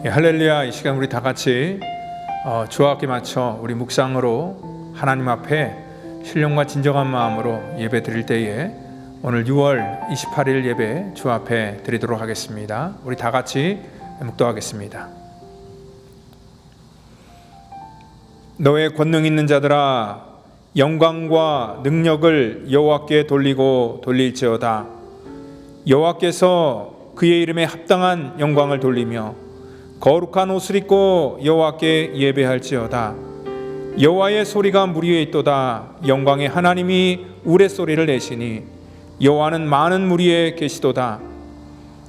할렐루야. 이 시간 우리 다 같이 주와 함께 맞춰 우리 묵상으로 하나님 앞에 신령과 진정한 마음으로 예배 드릴 때에 오늘 6월 28일 예배 주 앞에 드리도록 하겠습니다. 우리 다 같이 묵도하겠습니다. 너의 권능 있는 자들아, 영광과 능력을 여호와께 돌리고 돌릴지어다. 여호와께서 그의 이름에 합당한 영광을 돌리며 거룩한 옷을 입고 여호와께 예배할지어다. 여호와의 소리가 물 위에 있도다. 영광의 하나님이 우레소리를 내시니 여호와는 많은 물 위에 계시도다.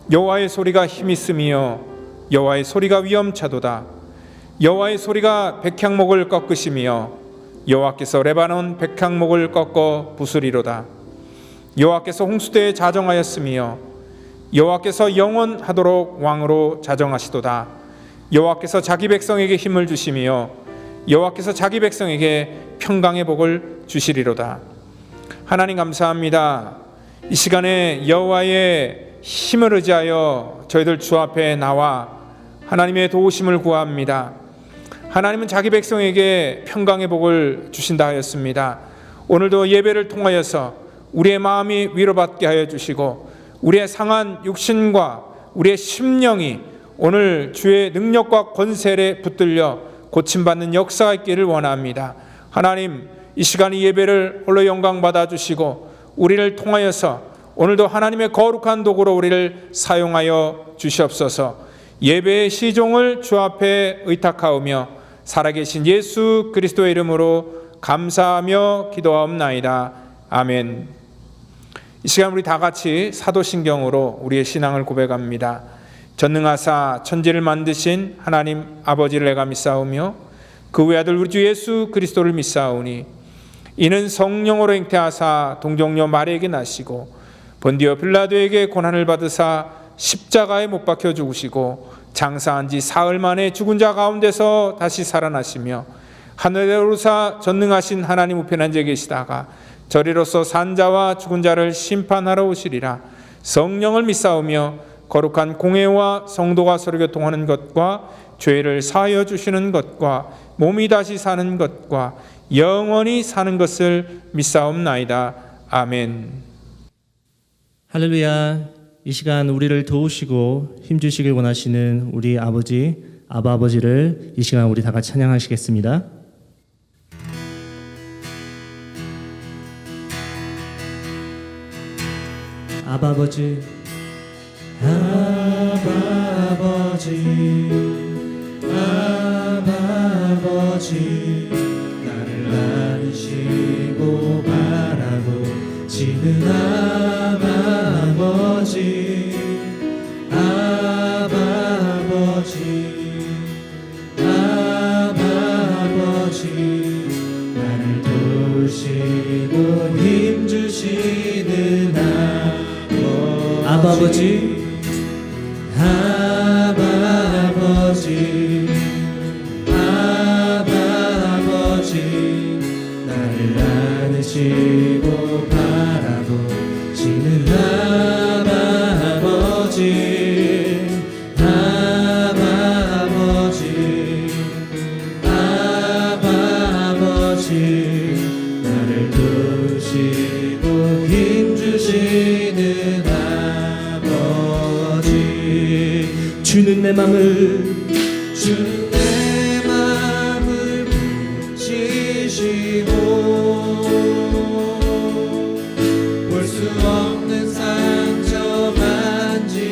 여호와의 소리가 힘있으며 여호와의 소리가 위엄차도다. 여호와의 소리가 백향목을 꺾으시며 여호와께서 레바논 백향목을 꺾어 부수리로다. 여호와께서 홍수대에 자정하였으며 여호와께서 영원하도록 왕으로 자정하시도다. 여호와께서 자기 백성에게 힘을 주시며 여호와께서 자기 백성에게 평강의 복을 주시리로다. 하나님 감사합니다. 이 시간에 여호와의 힘을 의지하여 저희들 주 앞에 나와 하나님의 도우심을 구합니다. 하나님은 자기 백성에게 평강의 복을 주신다 하였습니다. 오늘도 예배를 통하여서 우리의 마음이 위로받게 하여 주시고 우리의 상한 육신과 우리의 심령이 오늘 주의 능력과 권세에 붙들려 고침받는 역사가 있기를 원합니다. 하나님, 이 시간 이 예배를 홀로 영광 받아주시고 우리를 통하여서 오늘도 하나님의 거룩한 도구로 우리를 사용하여 주시옵소서. 예배의 시종을 주 앞에 의탁하오며 살아계신 예수 그리스도의 이름으로 감사하며 기도하옵나이다. 아멘. 이 시간 우리 다 같이 사도신경으로 우리의 신앙을 고백합니다. 전능하사 천지를 만드신 하나님 아버지를 내가 믿사오며 그 외아들 우리 주 예수 그리스도를 믿사오니 이는 성령으로 잉태하사 동정녀 마리아에게 나시고 본디오 빌라도에게 고난을 받으사 십자가에 못 박혀 죽으시고 장사한 지 사흘 만에 죽은 자 가운데서 다시 살아나시며 하늘에 오르사 전능하신 하나님 우편한 데 계시다가 저리로서 산 자와 죽은 자를 심판하러 오시리라. 성령을 믿사오며 거룩한 공회와 성도가 서로 교통하는 것과 죄를 사하여 주시는 것과 몸이 다시 사는 것과 영원히 사는 것을 믿사옵나이다. 아멘. 할렐루야. 이 시간 우리를 도우시고 힘주시길 원하시는 우리 아버지, 아바 아버지를 이 시간 우리 다 같이 찬양하시겠습니다. 아바 아버지, 아바 아버지, 아바 아버지, 나를 안으시고 바라보시는 아바 아버지, 아바 아버지, 아바 아버지, 나를 도우시고 힘주시는 아바 아버지, 아바 아버지, 아바 아버지, 나를 안으시고 바라보시는 아바 아버지, 아바 아버지, 아바 아버지, 나를 도우시고 힘주시는 주는 내 맘을 붙이시고 볼 수 없는 상처 만지시네.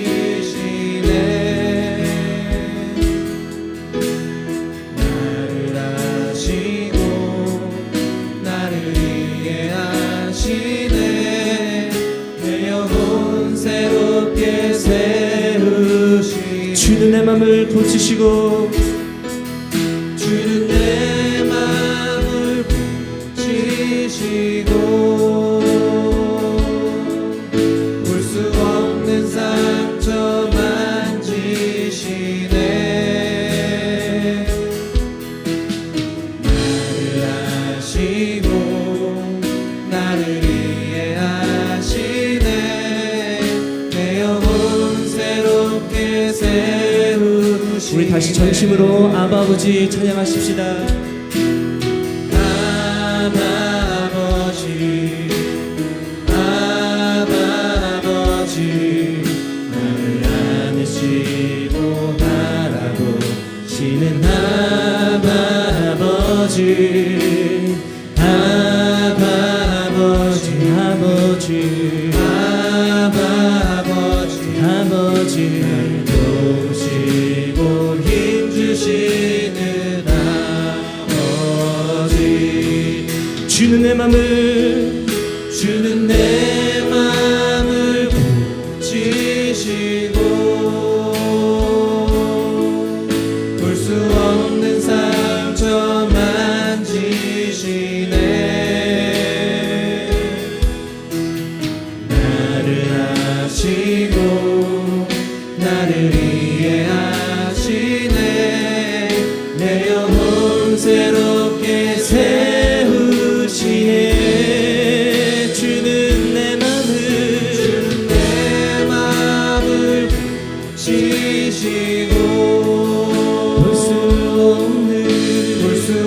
나를 아시고 나를 이해하시네. 내 영혼 새롭게 주는 내 맘을 붙이시고 주는 내 맘을 붙이시고 볼 수 없는 상처 만지시네. 나를 아시고 나를 이해하시네. 내 영혼 새롭게 세우시네. 우리 진심으로 아바 아버지 찬양하십시다. 아바 아버지, 아바 아버지, 나를 안으시고 바라보시는 아바 아버지, 아바 아버지, 아버지, 아바 아버지, 아버지, 날 도우시고 힘주시는 아버지. 주는 내 맘을, 주는 내 맘을 붙이시고 볼 수 없는 상처 만지시네. 나를 아시고 나를 이해하시네. 내 영혼 새롭게 세우시네. 주는 내 맘을 붙이시고 볼 수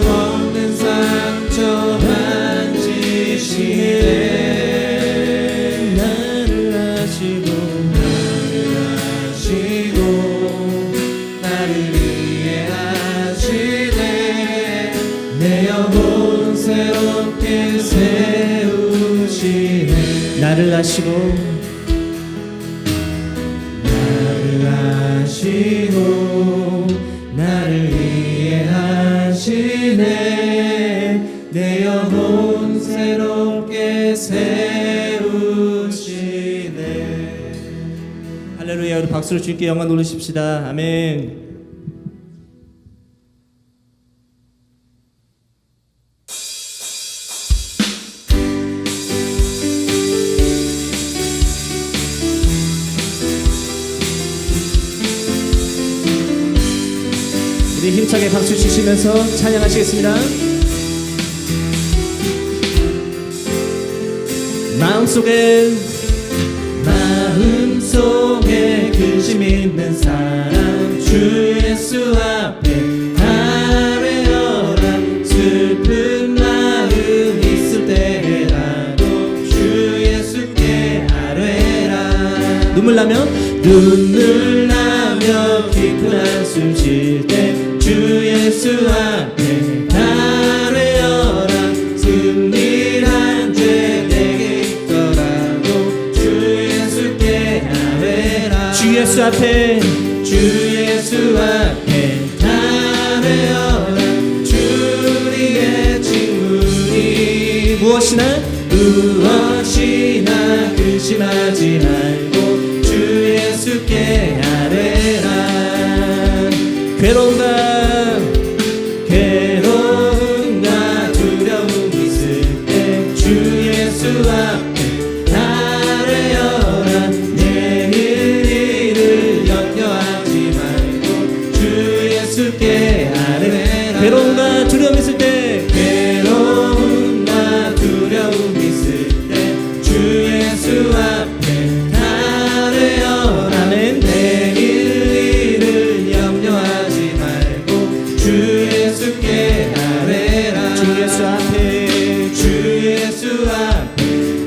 없는 상처 만지시네. 나를 아시고 나를 이해하시네. 내 영혼 새롭게 세우시네. 나를 아시고 나를 이해하시네. 내 영혼 새롭게 세우시네. 할렐루야. 우리 박수로 주님께 영광 돌리십시다. 아멘. 우리 힘차게 박수 치시면서 찬양하시겠습니다. 마음속에 근심 있는 사람 주 예수 앞에 아뢰어라. 슬픈 마음 있을 때라도 주 예수께 아뢰라. 눈물 나며 깊은 한숨 쉴 때 주 예수 앞에 아뢰어라. 승리한 죄 내게 있더라도 주 예수께 아뢰라. 주 예수 앞에 아뢰어라. 주리의 직분이 무엇이나 근심하지 말고 주 예수께 아뢰라. 괴로움과 두려움 있을 때 주 예수 앞에 아뢰어라. 내일 일을 염려하지 말고 주 예수께 아뢰라. 괴로움과 두려움 있을 때 주 예수 앞에 아뢰어라. 내일 일을 염려하지 말고 주 예수께 아뢰라. 주 예수 앞에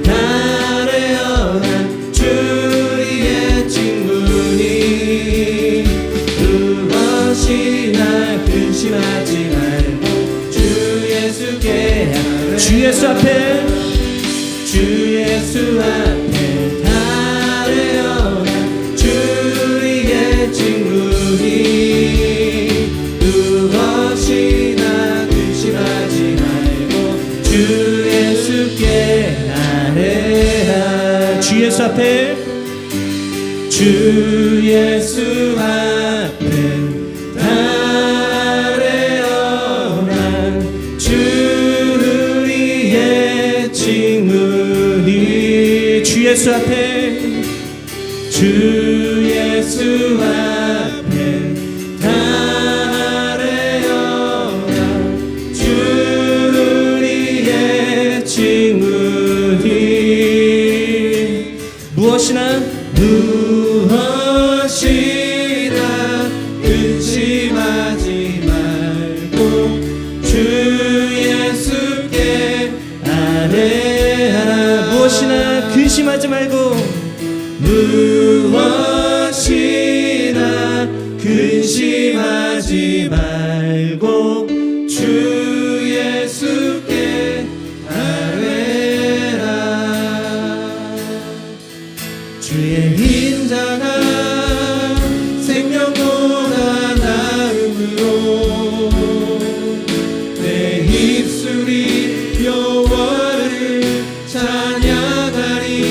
아뢰어라. 주리의 직분이 무엇이나 근심하지 말고 주 예수께 아뢰라. 주 예수 앞에 아뢰어라. 주리의 직분이 무엇이나 근심하지 말고 주 예수께 아뢰라. 주 예수 앞에 아뢰어라. 주리의 직분이 주 예수 앞에 아뢰어라. 주리의 직분이 무엇이나 근심하지 근심하지 말고 무엇이나 근심하지 말고 주 예수께 아뢰라. 주의 인자가 생명보다 나음으로 내 입술이 여호와를 찬양하리.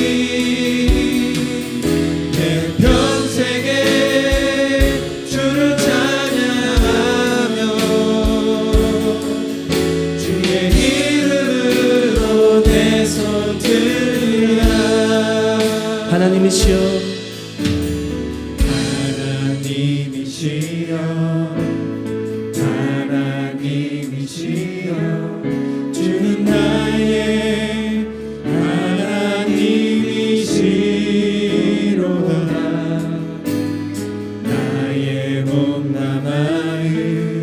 내 평생에 주를 찬양하며 주의 이름으로 내 손 들라. 하나님이시여 하나님이시여 하나님이시여 주는 나의 하나님이시로다. 나의 몸과 마음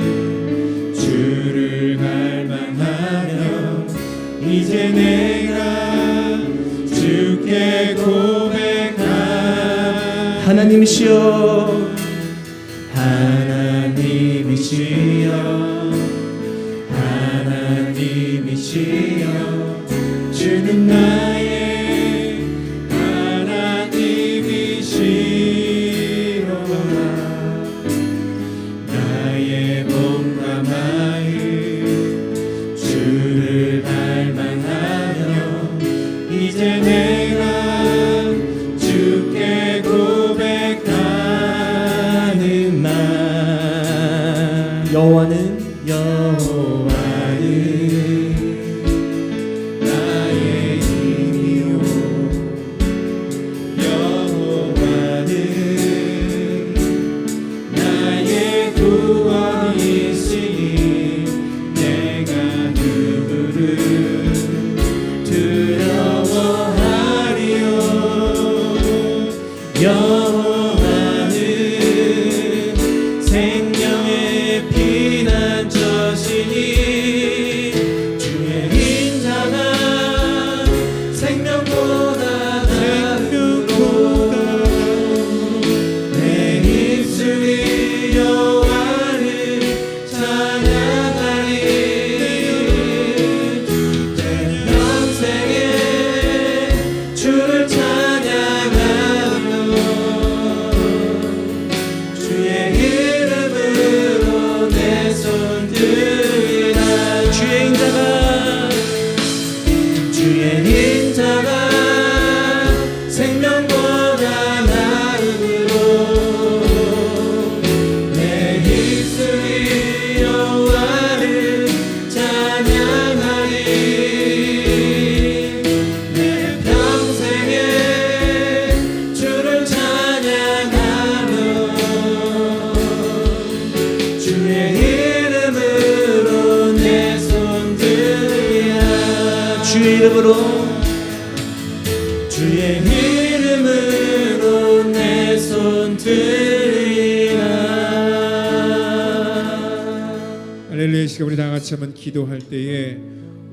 주를 갈망하며 이제 내가 주께 고백하. 하나님이시여 하나님이시여 하나님이시여 주는 나의 하나님이시로다. 나의 몸과 마음 주를 갈망하며 이제 내가 주께 고백하는 말. 여호와는 나의 힘이요 여호와는 나의 구원이시니 내가 누구를 두려워하리요. 여호와는 생명의 피난처시니 주의 인자가 생명보다 나음으로 내 입술이 여호와를 찬양하리. 내 평생에 주를 찬양하며 주의 이름으로 내 손 들라. 주의 인자가 생명보다 나음으로 내 입술이 여호와를 찬양하리. 내 평생에 주를 찬양하며 주의 이름으로 내 손 들라. 주의 이름으로 내 손 들라. 할렐루야. 시간 우리 다 같이 한번 기도할 때에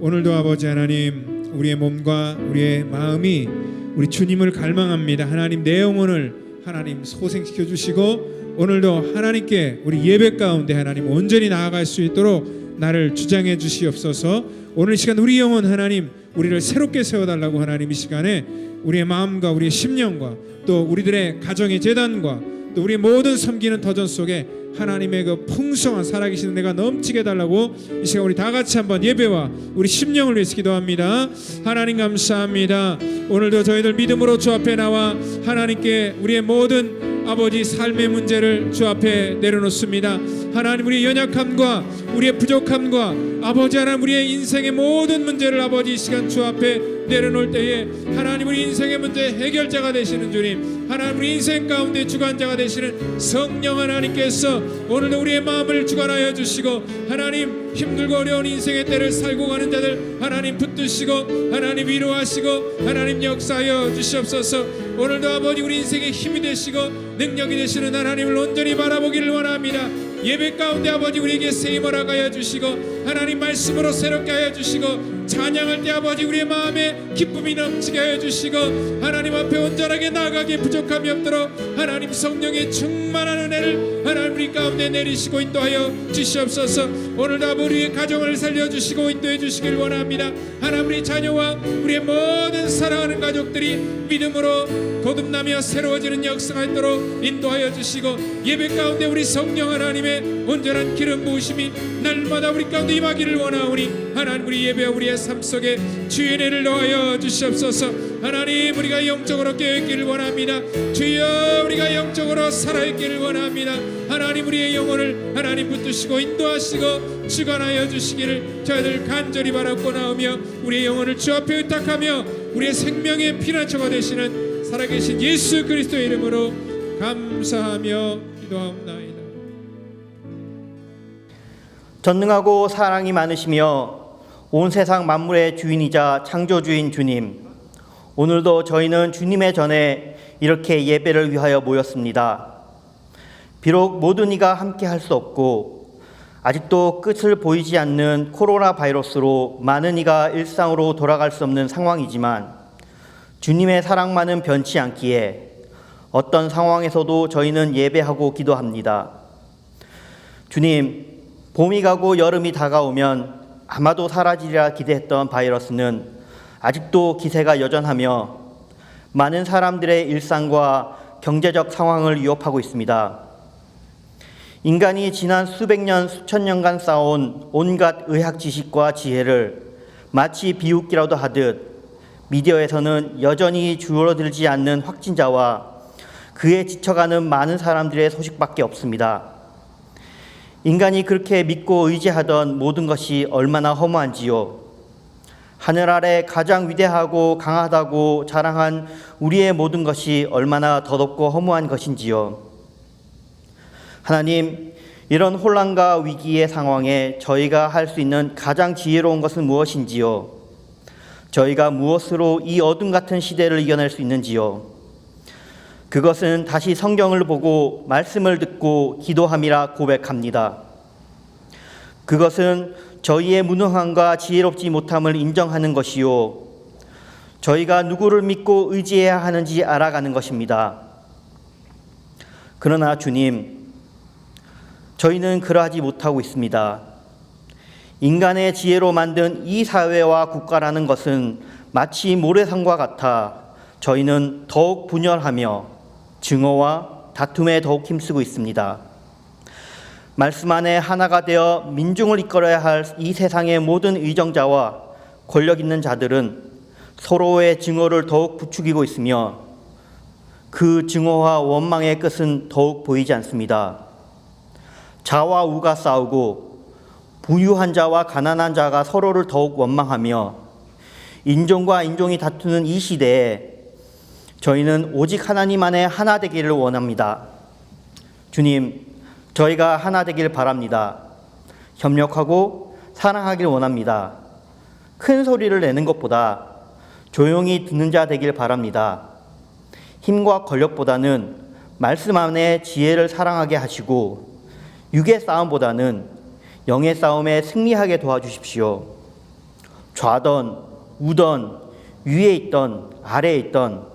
오늘도 아버지 하나님 우리의 몸과 우리의 마음이 우리 주님을 갈망합니다. 하나님 내 영혼을 하나님 소생시켜 주시고 오늘도 하나님께 우리 예배 가운데 하나님 온전히 나아갈 수 있도록 나를 주장해 주시옵소서. 오늘 이 시간 우리 영혼 하나님 우리를 새롭게 세워달라고 하나님 이 시간에 우리의 마음과 우리의 심령과 또 우리들의 가정의 재단과 또 우리의 모든 섬기는 터전 속에 하나님의 그 풍성한 살아계신 은혜가 넘치게 해달라고 이 시간 우리 다 같이 한번 예배와 우리 심령을 위해서 기도합니다. 하나님 감사합니다. 오늘도 저희들 믿음으로 주 앞에 나와 하나님께 우리의 모든 아버지 삶의 문제를 주 앞에 내려놓습니다. 하나님 우리의 연약함과 우리의 부족함과 아버지 하나님 우리의 인생의 모든 문제를 아버지 이 시간 주 앞에 내려놓을 때에 하나님 우리 인생의 문제 해결자가 되시는 주님, 하나님 우리 인생 가운데 주관자가 되시는 성령 하나님께서 오늘도 우리의 마음을 주관하여 주시고 하나님 힘들고 어려운 인생의 때를 살고 가는 자들 하나님 붙드시고 하나님 위로하시고 하나님 역사하여 주시옵소서. 오늘도 아버지 우리 인생의 힘이 되시고 능력이 되시는 하나님을 온전히 바라보기를 원합니다. 예배 가운데 아버지 우리에게 세임을 하여 주시고 하나님 말씀으로 새롭게 하여 주시고 찬양할 때 아버지 우리의 마음에 기쁨이 넘치게 하여 주시고 하나님 앞에 온전하게 나아가기에 부족함이 없도록 하나님 성령의 충만한 은혜를 하나님 우리 가운데 내리시고 인도하여 주시옵소서. 오늘도 아버지 우리의 가정을 살려주시고 인도해 주시길 원합니다. 하나님 우리 자녀와 우리의 모든 사랑하는 가족들이 믿음으로 거듭나며 새로워지는 역사가 있도록 인도하여 주시고 예배 가운데 우리 성령 하나님의 온전한 기름 부으심이 날마다 우리 가운데 임하기를 원하오니 하나님 우리 예배와 우리의 삶 속에 주의 은혜를 넣어여 주시옵소서. 하나님 우리가 영적으로 깨어있기를 원합니다. 주여 우리가 영적으로 살아있기를 원합니다. 하나님 우리의 영혼을 하나님 붙드시고 인도하시고 주관하여 주시기를 저희들 간절히 바라고 나오며 우리의 영혼을 주 앞에 의탁하며 우리의 생명의 피난처가 되시는 살아계신 예수 그리스도의 이름으로 감사하며 기도하옵나이다. 전능하고 사랑이 많으시며 온 세상 만물의 주인이자 창조주인 주님, 오늘도 저희는 주님의 전에 이렇게 예배를 위하여 모였습니다. 비록 모든 이가 함께 할 수 없고 아직도 끝을 보이지 않는 코로나 바이러스로 많은 이가 일상으로 돌아갈 수 없는 상황이지만 주님의 사랑만은 변치 않기에 어떤 상황에서도 저희는 예배하고 기도합니다. 주님, 봄이 가고 여름이 다가오면 아마도 사라지리라 기대했던 바이러스는 아직도 기세가 여전하며 많은 사람들의 일상과 경제적 상황을 위협하고 있습니다. 인간이 지난 수백 년, 수천 년간 쌓아온 온갖 의학 지식과 지혜를 마치 비웃기라도 하듯 미디어에서는 여전히 줄어들지 않는 확진자와 그에 지쳐가는 많은 사람들의 소식밖에 없습니다. 인간이 그렇게 믿고 의지하던 모든 것이 얼마나 허무한지요. 하늘 아래 가장 위대하고 강하다고 자랑한 우리의 모든 것이 얼마나 더럽고 허무한 것인지요. 하나님, 이런 혼란과 위기의 상황에 저희가 할 수 있는 가장 지혜로운 것은 무엇인지요? 저희가 무엇으로 이 어둠 같은 시대를 이겨낼 수 있는지요? 그것은 다시 성경을 보고 말씀을 듣고 기도함이라 고백합니다. 그것은 저희의 무능함과 지혜롭지 못함을 인정하는 것이요, 저희가 누구를 믿고 의지해야 하는지 알아가는 것입니다. 그러나 주님, 저희는 그러하지 못하고 있습니다. 인간의 지혜로 만든 이 사회와 국가라는 것은 마치 모래성과 같아 저희는 더욱 분열하며 증오와 다툼에 더욱 힘쓰고 있습니다. 말씀 안에 하나가 되어 민중을 이끌어야 할 이 세상의 모든 의정자와 권력 있는 자들은 서로의 증오를 더욱 부추기고 있으며 그 증오와 원망의 끝은 더욱 보이지 않습니다. 자와 우가 싸우고 부유한 자와 가난한 자가 서로를 더욱 원망하며 인종과 인종이 다투는 이 시대에 저희는 오직 하나님 안에 하나 되기를 원합니다. 주님, 저희가 하나 되길 바랍니다. 협력하고 사랑하길 원합니다. 큰 소리를 내는 것보다 조용히 듣는 자 되길 바랍니다. 힘과 권력보다는 말씀 안에 지혜를 사랑하게 하시고 육의 싸움보다는 영의 싸움에 승리하게 도와주십시오. 좌던 우던 위에 있던 아래에 있던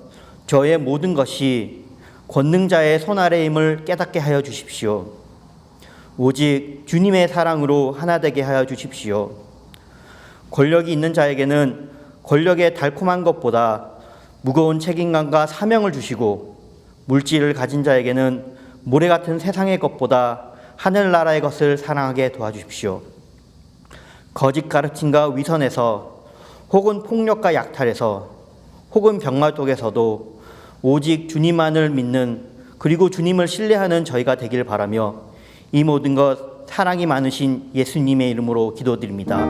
저의 모든 것이 권능자의 손 아래임을 깨닫게 하여 주십시오. 오직 주님의 사랑으로 하나 되게 하여 주십시오. 권력이 있는 자에게는 권력의 달콤한 것보다 무거운 책임감과 사명을 주시고, 물질을 가진 자에게는 모래 같은 세상의 것보다 하늘나라의 것을 사랑하게 도와주십시오. 거짓 가르침과 위선에서, 혹은 폭력과 약탈에서, 혹은 병마 속에서도 오직 주님만을 믿는, 그리고 주님을 신뢰하는 저희가 되길 바라며 이 모든 것 사랑이 많으신 예수님의 이름으로 기도드립니다.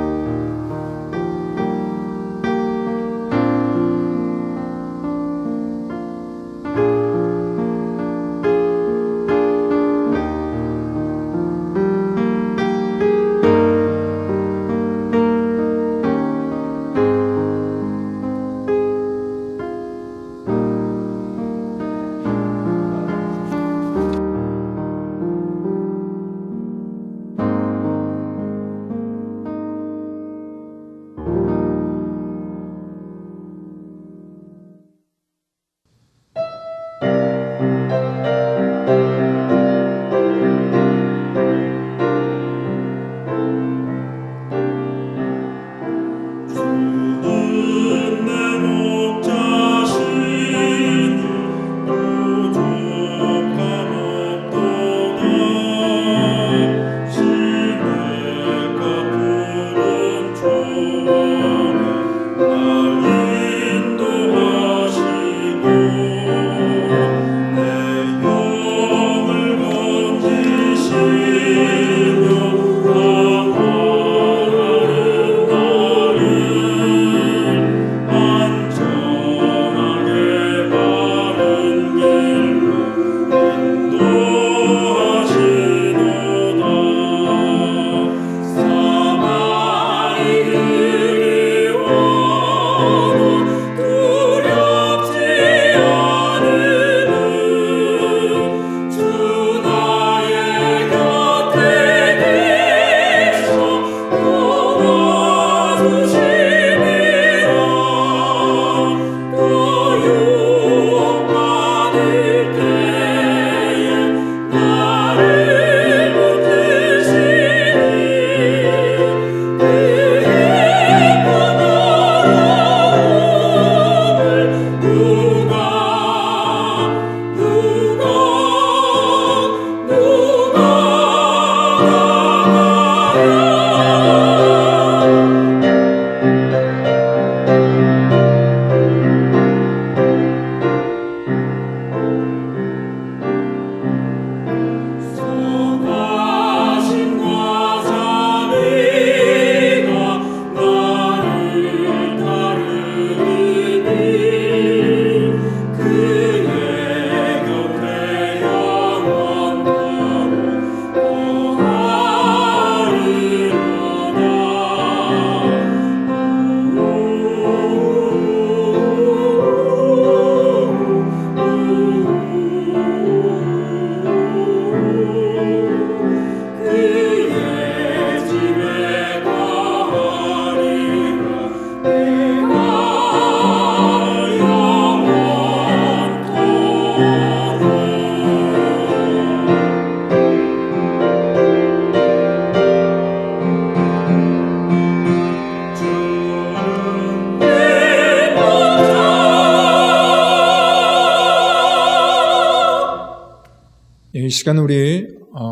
이 시간 우리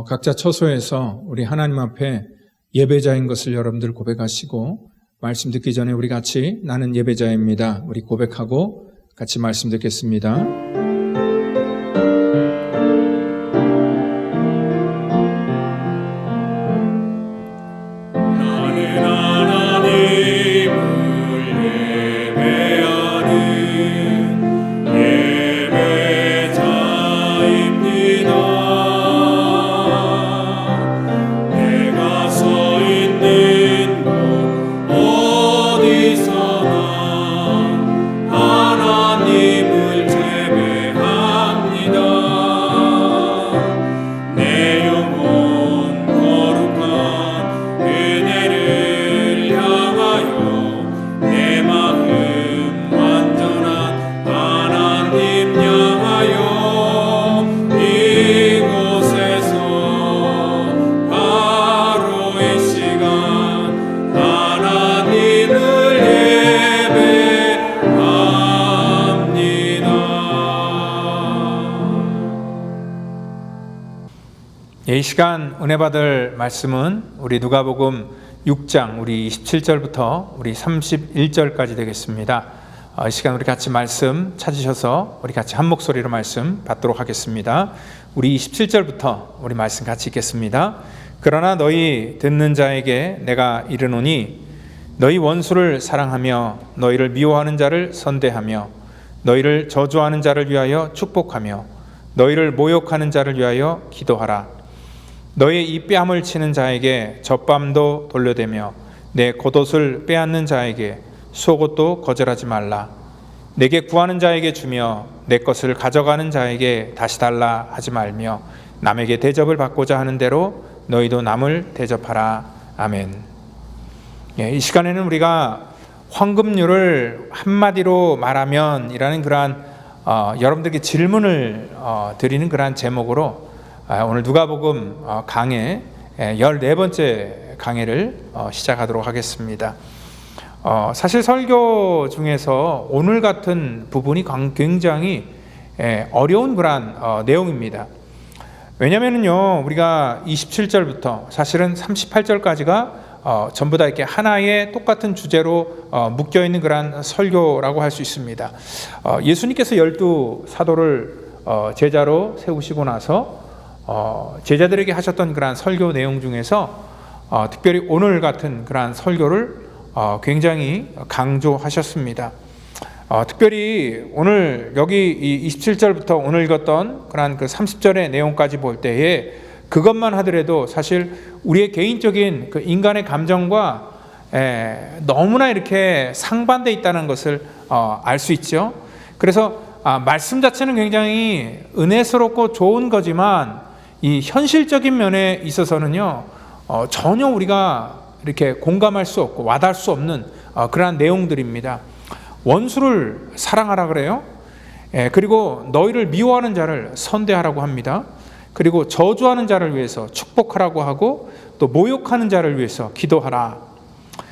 각자 처소에서 우리 하나님 앞에 예배자인 것을 여러분들 고백하시고 말씀 듣기 전에 우리 같이 나는 예배자입니다. 우리 고백하고 같이 말씀 듣겠습니다. 이 시간 은혜 받을 말씀은 우리 누가복음 6장 우리 27절부터 우리 31절까지 되겠습니다. 이 시간 우리 같이 말씀 찾으셔서 우리 같이 한 목소리로 말씀 받도록 하겠습니다. 우리 27절부터 우리 말씀 같이 읽겠습니다. 그러나 너희 듣는 자에게 내가 이르노니 너희 원수를 사랑하며 너희를 미워하는 자를 선대하며 너희를 저주하는 자를 위하여 축복하며 너희를 모욕하는 자를 위하여 기도하라. 너의 이 뺨을 치는 자에게 젖밤도 돌려대며 내 겉옷을 빼앗는 자에게 속옷도 거절하지 말라. 내게 구하는 자에게 주며 내 것을 가져가는 자에게 다시 달라 하지 말며 남에게 대접을 받고자 하는 대로 너희도 남을 대접하라. 아멘. 이 시간에는 우리가 황금률을 한마디로 말하면 이라는 그러한 여러분들께 질문을 드리는 그러한 제목으로 오늘 누가복음 강해 14번째 강해를 시작하도록 하겠습니다. 사실 설교 중에서 오늘 같은 부분이 굉장히 어려운 그러한 내용입니다. 왜냐면은요, 우리가 27절부터 사실은 38절까지가 전부 다 이렇게 하나의 똑같은 주제로 묶여 있는 그러한 설교라고 할 수 있습니다. 예수님께서 12 사도를 제자로 세우시고 나서 제자들에게 하셨던 그러한 설교 내용 중에서 특별히 오늘 같은 그러한 설교를 굉장히 강조하셨습니다. 특별히 오늘 여기 27절부터 오늘 읽었던 그러한 그 30절의 내용까지 볼 때에 그것만 하더라도 사실 우리의 개인적인 그 인간의 감정과 너무나 이렇게 상반돼 있다는 것을 알 수 있죠. 그래서 말씀 자체는 굉장히 은혜스럽고 좋은 거지만 이 현실적인 면에 있어서는요, 전혀 우리가 이렇게 공감할 수 없고 와닿을 수 없는 그러한 내용들입니다. 원수를 사랑하라 그래요. 그리고 너희를 미워하는 자를 선대하라고 합니다. 그리고 저주하는 자를 위해서 축복하라고 하고 또 모욕하는 자를 위해서 기도하라.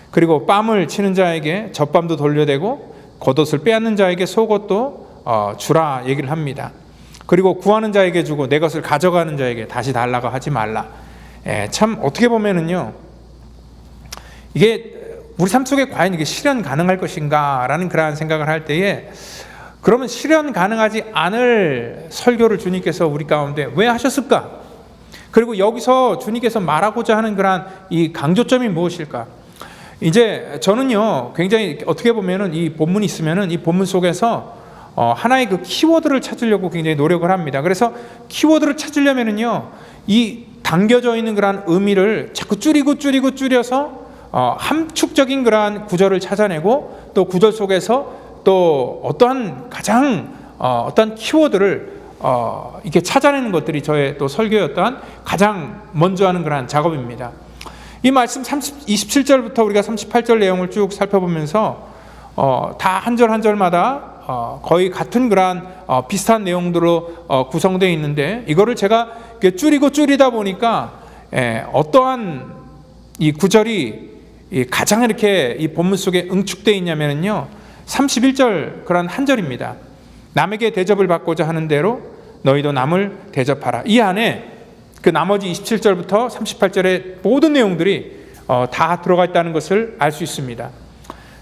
그리고 뺨을 치는 자에게 젖밤도 돌려대고 겉옷을 빼앗는 자에게 속옷도 주라 얘기를 합니다. 그리고 구하는 자에게 주고 내 것을 가져가는 자에게 다시 달라고 하지 말라. 참 어떻게 보면은요, 이게 우리 삶 속에 과연 이게 실현 가능할 것인가 라는 그러한 생각을 할 때에, 그러면 실현 가능하지 않을 설교를 주님께서 우리 가운데 왜 하셨을까? 그리고 여기서 주님께서 말하고자 하는 그러한 이 강조점이 무엇일까? 이제 저는요, 굉장히 어떻게 보면은 이 본문이 있으면은 이 본문 속에서 하나의 그 키워드를 찾으려고 굉장히 노력을 합니다. 그래서 키워드를 찾으려면은요, 이 담겨져 있는 그러한 의미를 자꾸 줄여서 함축적인 그러한 구절을 찾아내고 또 구절 속에서 또 어떠한 가장 어떠한 키워드를 이렇게 찾아내는 것들이 저의 또 설교였던 가장 먼저 하는 그러한 작업입니다. 이 말씀 27절부터 우리가 38절 내용을 쭉 살펴보면서 다 한 절 한 절마다 거의 같은 그러한 비슷한 내용들로 구성되어 있는데, 이거를 제가 줄이다 보니까 어떠한 이 구절이 가장 이렇게 이 본문 속에 응축되어 있냐면요, 31절 그런 한 절입니다. 남에게 대접을 받고자 하는 대로 너희도 남을 대접하라. 이 안에 그 나머지 27절부터 38절의 모든 내용들이 다 들어가 있다는 것을 알 수 있습니다.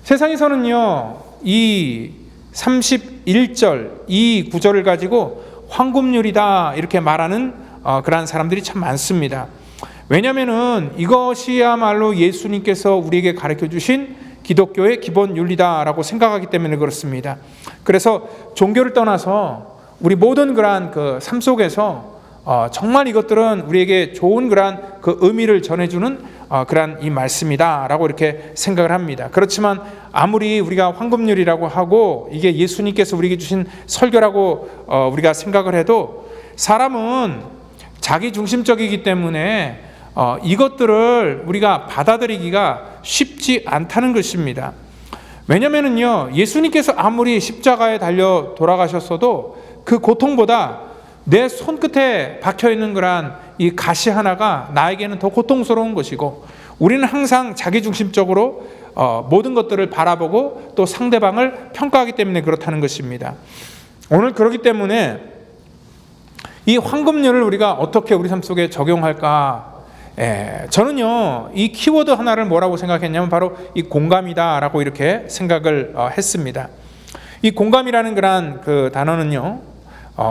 세상에서는요, 이 31절 이 구절을 가지고 황금률이다 이렇게 말하는 그러한 사람들이 참 많습니다. 왜냐하면은 이것이야말로 예수님께서 우리에게 가르쳐 주신 기독교의 기본 윤리다라고 생각하기 때문에 그렇습니다. 그래서 종교를 떠나서 우리 모든 그러한 그 삶 속에서 정말 이것들은 우리에게 좋은 그러한 그 의미를 전해주는 그러한 이 말씀이다라고 이렇게 생각을 합니다. 그렇지만 아무리 우리가 황금률이라고 하고 이게 예수님께서 우리에게 주신 설교라고 우리가 생각을 해도 사람은 자기 중심적이기 때문에 이것들을 우리가 받아들이기가 쉽지 않다는 것입니다. 왜냐면은요, 예수님께서 아무리 십자가에 달려 돌아가셨어도 그 고통보다 내 손끝에 박혀있는 그러한 이 가시 하나가 나에게는 더 고통스러운 것이고, 우리는 항상 자기중심적으로 모든 것들을 바라보고 또 상대방을 평가하기 때문에 그렇다는 것입니다. 오늘 그렇기 때문에 이 황금률을 우리가 어떻게 우리 삶 속에 적용할까? 저는요, 이 키워드 하나를 뭐라고 생각했냐면 바로 이 공감이다라고 이렇게 생각을 했습니다. 이 공감이라는 그런 그 단어는요,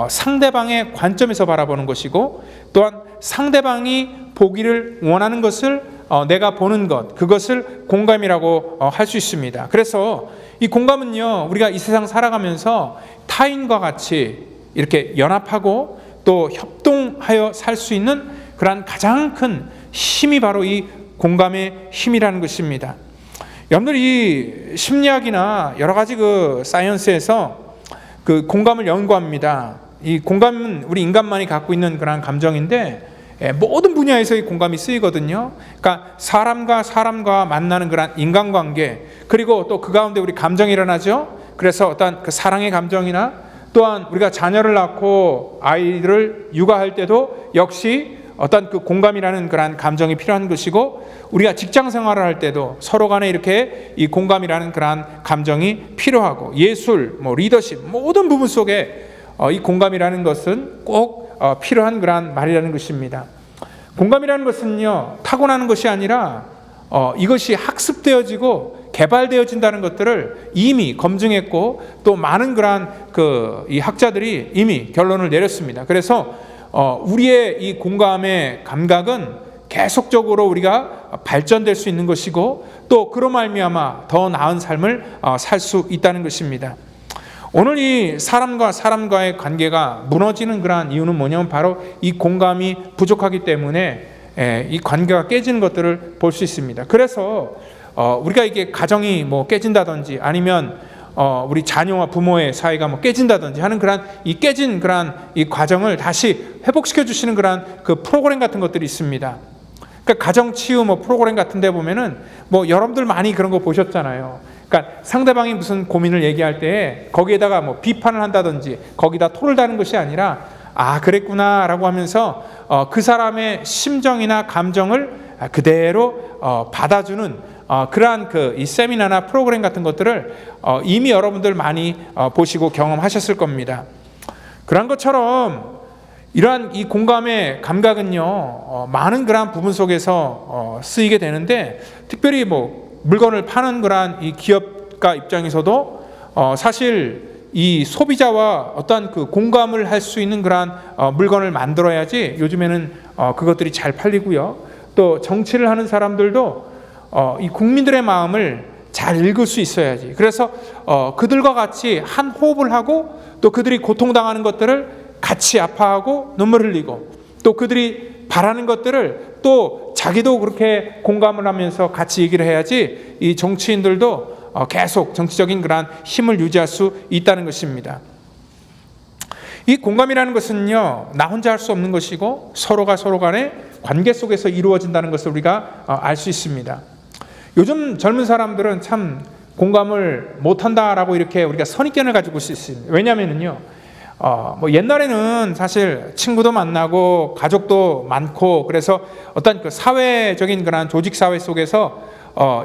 상대방의 관점에서 바라보는 것이고, 또한 상대방이 보기를 원하는 것을 내가 보는 것, 그것을 공감이라고 할 수 있습니다. 그래서 이 공감은요, 우리가 이 세상 살아가면서 타인과 같이 이렇게 연합하고 또 협동하여 살 수 있는 그러한 가장 큰 힘이 바로 이 공감의 힘이라는 것입니다. 여러분들 이 심리학이나 여러 가지 그 사이언스에서 그 공감을 연구합니다. 이 공감은 우리 인간만이 갖고 있는 그런 감정인데 모든 분야에서 이 공감이 쓰이거든요. 그러니까 사람과 만나는 그런 인간관계, 그리고 또 그 가운데 우리 감정이 일어나죠. 그래서 어떤 그 사랑의 감정이나 또한 우리가 자녀를 낳고 아이를 육아할 때도 역시 어떤 그 공감이라는 그런 감정이 필요한 것이고, 우리가 직장 생활을 할 때도 서로 간에 이렇게 이 공감이라는 그런 감정이 필요하고, 예술, 리더십 모든 부분 속에 이 공감이라는 것은 꼭 필요한 그런 말이라는 것입니다. 공감이라는 것은요, 타고나는 것이 아니라 이것이 학습되어지고 개발되어진다는 것들을 이미 검증했고, 또 많은 그러한 이 학자들이 이미 결론을 내렸습니다. 그래서 우리의 이 공감의 감각은 계속적으로 우리가 발전될 수 있는 것이고, 또 그로 말미암아 더 나은 삶을 살 수 있다는 것입니다. 오늘 이 사람과 사람과의 관계가 무너지는 그러한 이유는 뭐냐면 바로 이 공감이 부족하기 때문에 이 관계가 깨지는 것들을 볼 수 있습니다. 그래서 우리가 이게 가정이 깨진다든지 아니면 우리 자녀와 부모의 사이가 깨진다든지 하는 그런 이 깨진 그런 이 과정을 다시 회복시켜 주시는 그런 그 프로그램 같은 것들이 있습니다. 그러니까 가정 치유 프로그램 같은 데 보면은 여러분들 많이 그런 거 보셨잖아요. 그러니까 상대방이 무슨 고민을 얘기할 때 거기에다가 비판을 한다든지 거기다 토를 다는 것이 아니라 그랬구나라고 하면서 그 사람의 심정이나 감정을 그대로 받아주는 그러한 이 세미나나 프로그램 같은 것들을 이미 여러분들 많이 보시고 경험하셨을 겁니다. 그런 것처럼 이러한 이 공감의 감각은요, 많은 그러한 부분 속에서 쓰이게 되는데, 특별히 물건을 파는 그러한 이 기업가 입장에서도 사실 이 소비자와 어떤 그 공감을 할 수 있는 그러한 물건을 만들어야지 요즘에는 그것들이 잘 팔리고요. 또 정치를 하는 사람들도 이 국민들의 마음을 잘 읽을 수 있어야지. 그래서 그들과 같이 한 호흡을 하고, 또 그들이 고통당하는 것들을 같이 아파하고 눈물 흘리고, 또 그들이 바라는 것들을 또 자기도 그렇게 공감을 하면서 같이 얘기를 해야지 이 정치인들도 계속 정치적인 그런 힘을 유지할 수 있다는 것입니다. 이 공감이라는 것은요, 나 혼자 할 수 없는 것이고 서로가 서로 간의 관계 속에서 이루어진다는 것을 우리가 알 수 있습니다. 요즘 젊은 사람들은 참 공감을 못한다라고 이렇게 우리가 선입견을 가지고 있습니다. 왜냐하면요, 옛날에는 사실 친구도 만나고 가족도 많고, 그래서 어떤 그 사회적인 그런 조직 사회 속에서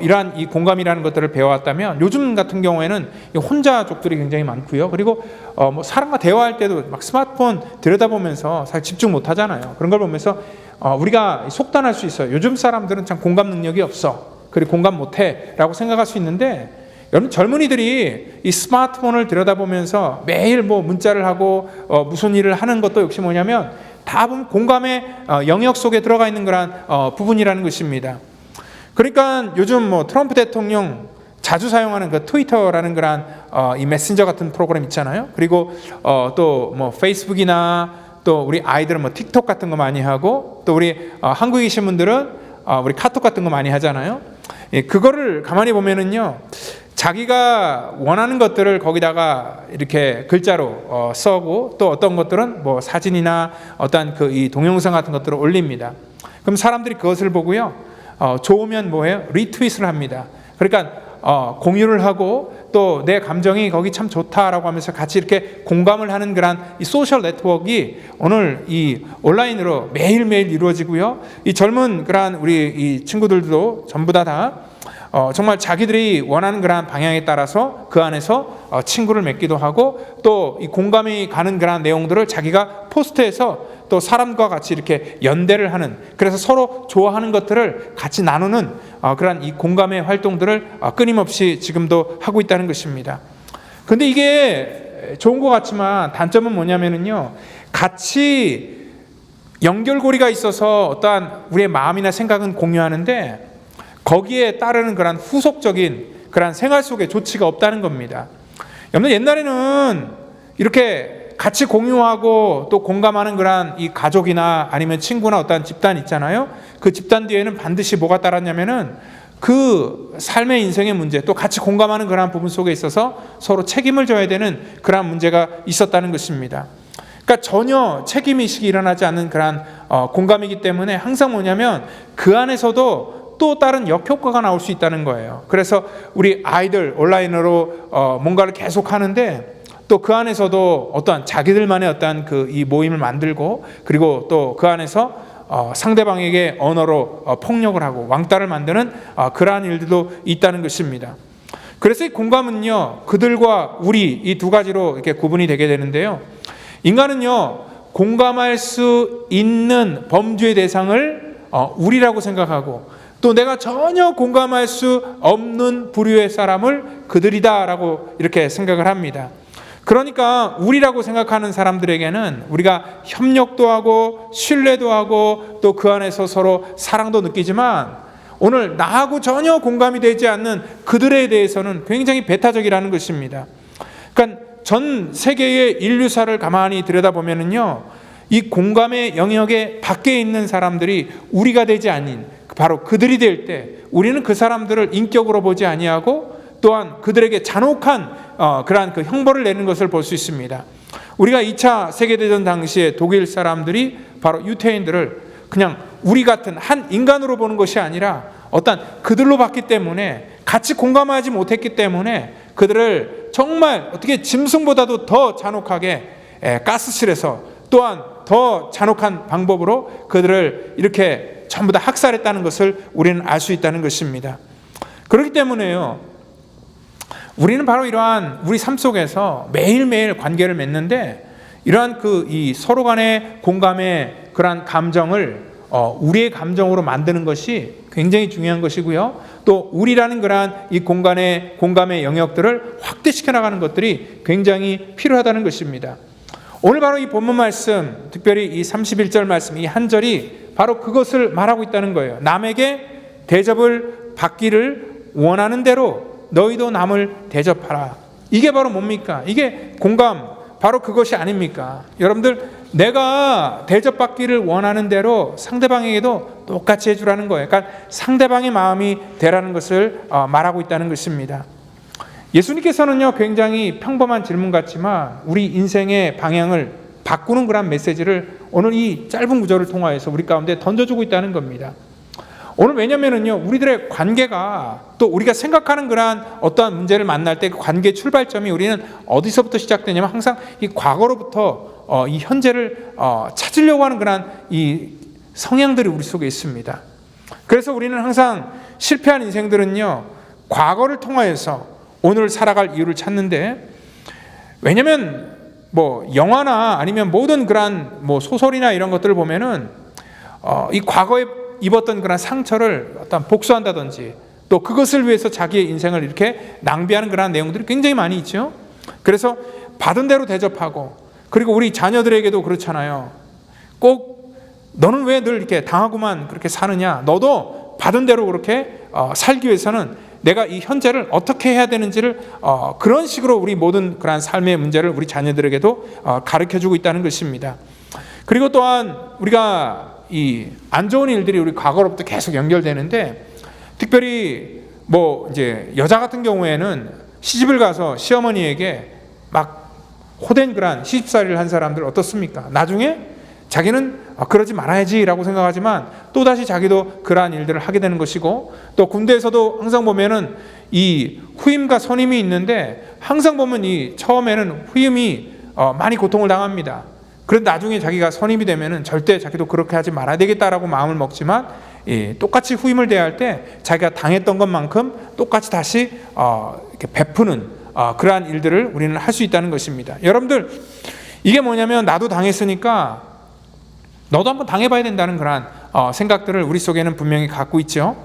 이러한 이 공감이라는 것들을 배워왔다면 요즘 같은 경우에는 이 혼자족들이 굉장히 많고요. 그리고 뭐 사람과 대화할 때도 막 스마트폰 들여다보면서 사실 집중 못 하잖아요. 그런 걸 보면서 우리가 속단할 수 있어요. 요즘 사람들은 참 공감 능력이 없어. 그리고 공감 못해 라고 생각할 수 있는데, 여러분 젊은이들이 이 스마트폰을 들여다보면서 매일 뭐 문자를 하고 무슨 일을 하는 것도 역시 뭐냐면 다 보면 공감의 영역 속에 들어가 있는 그런 부분이라는 것입니다. 그러니까 요즘 뭐 트럼프 대통령 자주 사용하는 그 트위터라는 그런 이 메신저 같은 프로그램 있잖아요. 그리고 또 뭐 페이스북이나 또 우리 아이들은 뭐 틱톡 같은 거 많이 하고, 또 우리 한국에 계신 분들은 우리 카톡 같은 거 많이 하잖아요. 예, 그거를 가만히 보면은요, 자기가 원하는 것들을 거기다가 이렇게 글자로 써고, 또 어떤 것들은 뭐 사진이나 어떤 그 이 동영상 같은 것들을 올립니다. 그럼 사람들이 그것을 보고요, 좋으면 뭐해요? 리트윗을 합니다. 그러니까 공유를 하고 또 내 감정이 거기 참 좋다라고 하면서 같이 이렇게 공감을 하는 그런 이 소셜 네트워크가 오늘 이 온라인으로 매일매일 이루어지고요. 이 젊은 그런 우리 이 친구들도 전부 다 정말 자기들이 원하는 그런 방향에 따라서 그 안에서 친구를 맺기도 하고, 또 이 공감이 가는 그런 내용들을 자기가 포스트해서 또 사람과 같이 이렇게 연대를 하는, 그래서 서로 좋아하는 것들을 같이 나누는 그런 이 공감의 활동들을 끊임없이 지금도 하고 있다는 것입니다. 그런데 이게 좋은 것 같지만 단점은 뭐냐면요, 같이 연결고리가 있어서 어떠한 우리의 마음이나 생각은 공유하는데 거기에 따르는 그런 후속적인 그런 생활 속에 조치가 없다는 겁니다. 여러분, 옛날에는 이렇게 같이 공유하고 또 공감하는 그런 이 가족이나 아니면 친구나 어떤 집단 있잖아요. 그 집단 뒤에는 반드시 뭐가 따랐냐면은 그 삶의 인생의 문제, 또 같이 공감하는 그런 부분 속에 있어서 서로 책임을 져야 되는 그런 문제가 있었다는 것입니다. 그러니까 전혀 책임의식이 일어나지 않는 그런 공감이기 때문에 항상 뭐냐면 그 안에서도 또 다른 역효과가 나올 수 있다는 거예요. 그래서 우리 아이들 온라인으로 뭔가를 계속 하는데 또 그 안에서도 어떠한 자기들만의 어떠한 그 이 모임을 만들고, 그리고 또 그 안에서 상대방에게 언어로 폭력을 하고 왕따를 만드는 그러한 일들도 있다는 것입니다. 그래서 이 공감은요, 그들과 우리 이 두 가지로 이렇게 구분이 되게 되는데요. 인간은요, 공감할 수 있는 범주의 대상을 우리라고 생각하고, 또 내가 전혀 공감할 수 없는 부류의 사람을 그들이다라고 이렇게 생각을 합니다. 그러니까 우리라고 생각하는 사람들에게는 우리가 협력도 하고 신뢰도 하고 또 그 안에서 서로 사랑도 느끼지만, 오늘 나하고 전혀 공감이 되지 않는 그들에 대해서는 굉장히 배타적이라는 것입니다. 그러니까 전 세계의 인류사를 가만히 들여다보면은요, 이 공감의 영역에 밖에 있는 사람들이 우리가 되지 아닌 바로 그들이 될 때 우리는 그 사람들을 인격으로 보지 아니하고 또한 그들에게 잔혹한 그러한 그 형벌을 내는 것을 볼 수 있습니다. 우리가 2차 세계대전 당시에 독일 사람들이 바로 유태인들을 그냥 우리 같은 한 인간으로 보는 것이 아니라 어떤 그들로 봤기 때문에, 같이 공감하지 못했기 때문에 그들을 정말 어떻게 짐승보다도 더 잔혹하게 가스실에서 또한 더 잔혹한 방법으로 그들을 이렇게 전부 다 학살했다는 것을 우리는 알 수 있다는 것입니다. 그렇기 때문에요, 우리는 바로 이러한 우리 삶 속에서 매일매일 관계를 맺는데 이러한 그 이 서로 간의 공감의 그러한 감정을 우리의 감정으로 만드는 것이 굉장히 중요한 것이고요. 또 우리라는 그러한 이 공감의 영역들을 확대시켜 나가는 것들이 굉장히 필요하다는 것입니다. 오늘 바로 이 본문 말씀, 특별히 이 31절 말씀, 이 한 절이 바로 그것을 말하고 있다는 거예요. 남에게 대접을 받기를 원하는 대로 너희도 남을 대접하라. 이게 바로 뭡니까? 이게 공감, 바로 그것이 아닙니까? 여러분들, 내가 대접받기를 원하는 대로 상대방에게도 똑같이 해주라는 거예요. 그러니까 상대방의 마음이 되라는 것을 말하고 있다는 것입니다. 예수님께서는요, 굉장히 평범한 질문 같지만 우리 인생의 방향을 바꾸는 그런 메시지를 오늘 이 짧은 구절을 통하여서 우리 가운데 던져주고 있다는 겁니다. 오늘 왜냐면은요, 우리들의 관계가 또 우리가 생각하는 그러한 어떠한 문제를 만날 때 그 관계 출발점이 우리는 어디서부터 시작되냐면 항상 이 과거로부터 이 현재를 찾으려고 하는 그러한 이 성향들이 우리 속에 있습니다. 그래서 우리는 항상 실패한 인생들은요, 과거를 통하여서 오늘 살아갈 이유를 찾는데, 왜냐면 뭐 영화나 아니면 모든 그런 뭐 소설이나 이런 것들을 보면은 이 과거에 입었던 그런 상처를 어떤 복수한다든지 또 그것을 위해서 자기의 인생을 이렇게 낭비하는 그런 내용들이 굉장히 많이 있죠. 그래서 받은 대로 대접하고, 그리고 우리 자녀들에게도 그렇잖아요. 꼭 너는 왜 늘 이렇게 당하고만 그렇게 사느냐, 너도 받은 대로 그렇게 살기 위해서는 내가 이 현재를 어떻게 해야 되는지를 그런 식으로 우리 모든 그런 삶의 문제를 우리 자녀들에게도 가르쳐주고 있다는 것입니다. 그리고 또한 우리가 이 안 좋은 일들이 우리 과거로부터 계속 연결되는데, 특별히 뭐 이제 여자 같은 경우에는 시집을 가서 시어머니에게 막 호된 그런 시집살이를 한 사람들 어떻습니까? 나중에 자기는 그러지 말아야지라고 생각하지만 또다시 자기도 그러한 일들을 하게 되는 것이고, 또 군대에서도 항상 보면은 이 후임과 선임이 있는데 항상 보면 이 처음에는 후임이 많이 고통을 당합니다. 그런데 나중에 자기가 선임이 되면은 절대 자기도 그렇게 하지 말아야 되겠다라고 마음을 먹지만, 똑같이 후임을 대할 때 자기가 당했던 것만큼 똑같이 다시 이렇게 베푸는 그러한 일들을 우리는 할 수 있다는 것입니다. 여러분들, 이게 뭐냐면 나도 당했으니까 너도 한번 당해봐야 된다는 그런 생각들을 우리 속에는 분명히 갖고 있죠.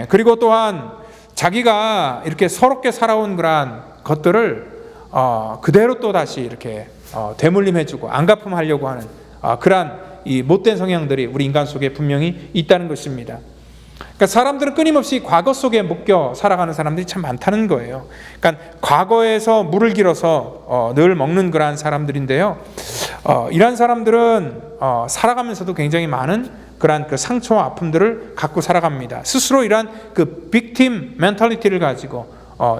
그리고 또한 자기가 이렇게 서럽게 살아온 그런 것들을 그대로 또 다시 이렇게 되물림해주고 안갚음하려고 하는 그러한 이 못된 성향들이 우리 인간 속에 분명히 있다는 것입니다. 그러니까 사람들은 끊임없이 과거 속에 묶여 살아가는 사람들이 참 많다는 거예요. 그러니까 과거에서 물을 길어서 늘 먹는 그러한 사람들인데요. 이러한 사람들은 살아가면서도 굉장히 많은 그러한 그 상처와 아픔들을 갖고 살아갑니다. 스스로 이러한 그 빅팀 멘탈리티를 가지고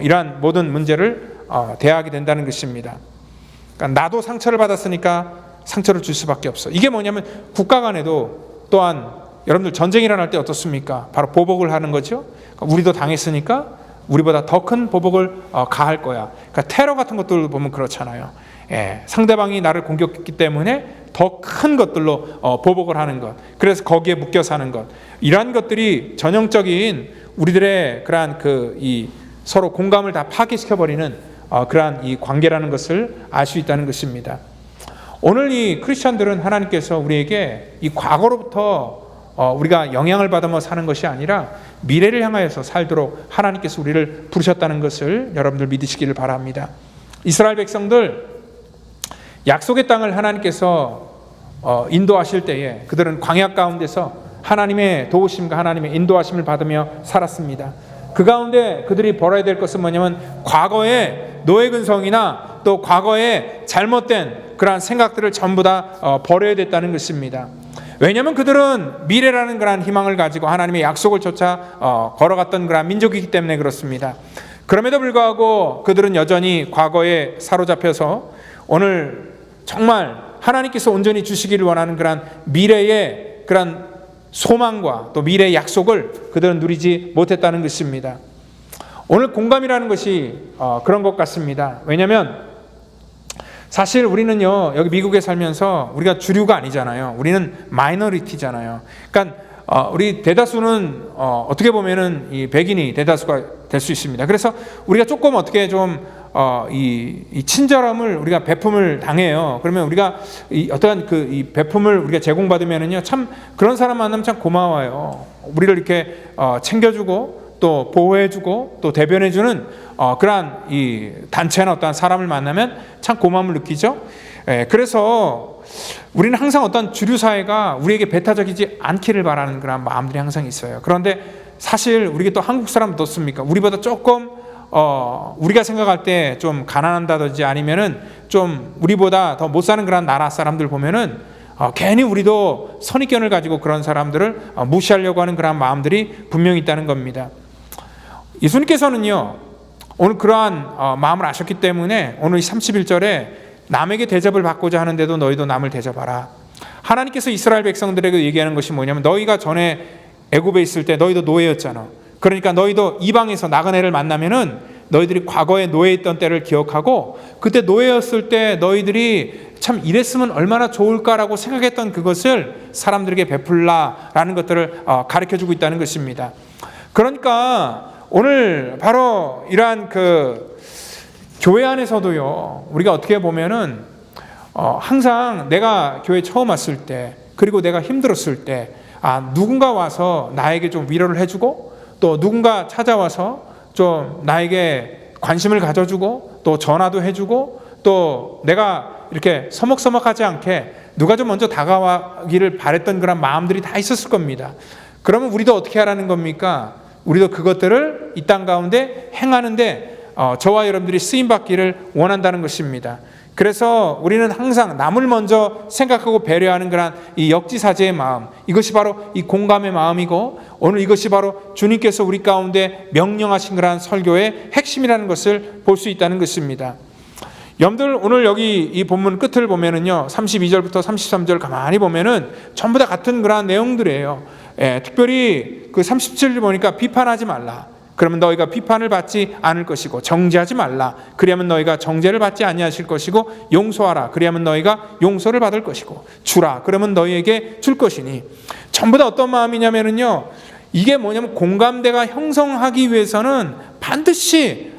이러한 모든 문제를 대하게 된다는 것입니다. 그러니까 나도 상처를 받았으니까 상처를 줄 수밖에 없어. 이게 뭐냐면 국가 간에도 또한 여러분들 전쟁이 일어날 때 어떻습니까? 바로 보복을 하는 거죠. 그러니까 우리도 당했으니까 우리보다 더 큰 보복을 가할 거야. 그러니까 테러 같은 것들 보면 그렇잖아요. 상대방이 나를 공격했기 때문에 더 큰 것들로 보복을 하는 것. 그래서 거기에 묶여 사는 것. 이러한 것들이 전형적인 우리들의 그러한 이 서로 공감을 다 파괴시켜 버리는 그러한 이 관계라는 것을 알 수 있다는 것입니다. 오늘 이 크리스천들은 하나님께서 우리에게 이 과거로부터 우리가 영향을 받으며 사는 것이 아니라 미래를 향하여서 살도록 하나님께서 우리를 부르셨다는 것을 여러분들 믿으시기를 바랍니다. 이스라엘 백성들 약속의 땅을 하나님께서 인도하실 때에 그들은 광야 가운데서 하나님의 도우심과 하나님의 인도하심을 받으며 살았습니다. 그 가운데 그들이 벌어야 될 것은 뭐냐면 과거의 노예 근성이나 또 과거의 잘못된 그러한 생각들을 전부 다 버려야 됐다는 것입니다. 왜냐하면 그들은 미래라는 그러한 희망을 가지고 하나님의 약속을 쫓아 걸어갔던 그러한 민족이기 때문에 그렇습니다. 그럼에도 불구하고 그들은 여전히 과거에 사로잡혀서 오늘 정말 하나님께서 온전히 주시기를 원하는 그러한 미래의 그러한 소망과 또 미래의 약속을 그들은 누리지 못했다는 것입니다. 오늘 공감이라는 것이 그런 것 같습니다. 왜냐하면 사실 우리는요, 여기 미국에 살면서 우리가 주류가 아니잖아요. 우리는 마이너리티잖아요. 그러니까 우리 대다수는 어떻게 보면은 이 백인이 대다수가 될 수 있습니다. 그래서 우리가 조금 어떻게 좀 이 친절함을 우리가 베품을 당해요. 그러면 우리가 이 어떠한 이 베품을 우리가 제공받으면은요, 참 그런 사람 만나면 참 고마워요. 우리를 이렇게 챙겨주고 또 보호해주고 또 대변해주는 그러한 이 단체나 어떠한 사람을 만나면 참 고마움을 느끼죠. 그래서 우리는 항상 어떤 주류 사회가 우리에게 배타적이지 않기를 바라는 그런 마음들이 항상 있어요. 그런데 사실 우리가 또 한국 사람 어떻습니까? 우리보다 조금 우리가 생각할 때 좀 가난한다든지 아니면은 좀 우리보다 더 못 사는 그런 나라 사람들 보면은 괜히 우리도 선입견을 가지고 그런 사람들을 무시하려고 하는 그런 마음들이 분명히 있다는 겁니다. 예수님께서는요, 오늘 그러한 마음을 아셨기 때문에 오늘 31절에 남에게 대접을 받고자 하는데도 너희도 남을 대접하라. 하나님께서 이스라엘 백성들에게 얘기하는 것이 뭐냐면, 너희가 전에 애굽에 있을 때 너희도 노예였잖아. 그러니까 너희도 이방에서 나그네를 만나면은 너희들이 과거에 노예했던 때를 기억하고 그때 노예였을 때 너희들이 참 이랬으면 얼마나 좋을까라고 생각했던 그것을 사람들에게 베풀라라는 것들을 가르쳐주고 있다는 것입니다. 그러니까 오늘 바로 이러한 그 교회 안에서도요, 우리가 어떻게 보면은 항상 내가 교회 처음 왔을 때, 그리고 내가 힘들었을 때, 누군가 와서 나에게 좀 위로를 해주고, 또 누군가 찾아와서 좀 나에게 관심을 가져주고, 또 전화도 해주고, 또 내가 이렇게 서먹서먹하지 않게 누가 좀 먼저 다가가기를 바랬던 그런 마음들이 다 있었을 겁니다. 그러면 우리도 어떻게 하라는 겁니까? 우리도 그것들을 이 땅 가운데 행하는데 저와 여러분들이 쓰임받기를 원한다는 것입니다. 그래서 우리는 항상 남을 먼저 생각하고 배려하는 그런 이 역지사지의 마음, 이것이 바로 이 공감의 마음이고, 오늘 이것이 바로 주님께서 우리 가운데 명령하신 그런 설교의 핵심이라는 것을 볼 수 있다는 것입니다. 여러분들 오늘 여기 이 본문 끝을 보면은요, 32절부터 33절 가만히 보면은 전부 다 같은 그런 내용들이에요. 특별히 그 37절 보니까 비판하지 말라. 그러면 너희가 비판을 받지 않을 것이고, 정죄하지 말라. 그리하면 너희가 정죄를 받지 아니하실 것이고, 용서하라. 그리하면 너희가 용서를 받을 것이고, 주라. 그러면 너희에게 줄 것이니. 전부 다 어떤 마음이냐면은요, 이게 뭐냐면 공감대가 형성하기 위해서는 반드시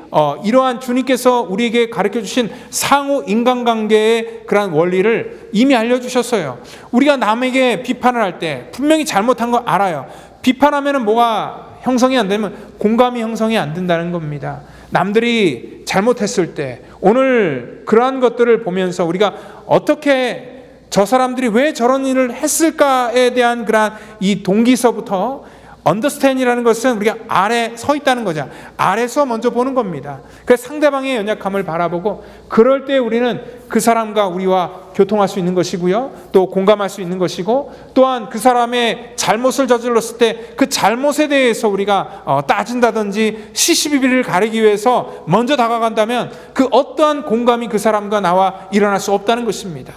이러한 주님께서 우리에게 가르쳐 주신 상호 인간관계의 그러한 원리를 이미 알려주셨어요. 우리가 남에게 비판을 할 때 분명히 잘못한 거 알아요. 비판하면 뭐가 형성이 안 되면 공감이 형성이 안 된다는 겁니다. 남들이 잘못했을 때 오늘 그러한 것들을 보면서 우리가 어떻게 저 사람들이 왜 저런 일을 했을까에 대한 그러한 이 동기서부터 understand이라는 것은 우리가 아래 서 있다는 거죠. 아래서 먼저 보는 겁니다. 그래서 상대방의 연약함을 바라보고, 그럴 때 우리는 그 사람과 우리와 교통할 수 있는 것이고요, 또 공감할 수 있는 것이고, 또한 그 사람의 잘못을 저질렀을 때 그 잘못에 대해서 우리가 따진다든지 시시비비를 가리기 위해서 먼저 다가간다면 그 어떠한 공감이 그 사람과 나와 일어날 수 없다는 것입니다.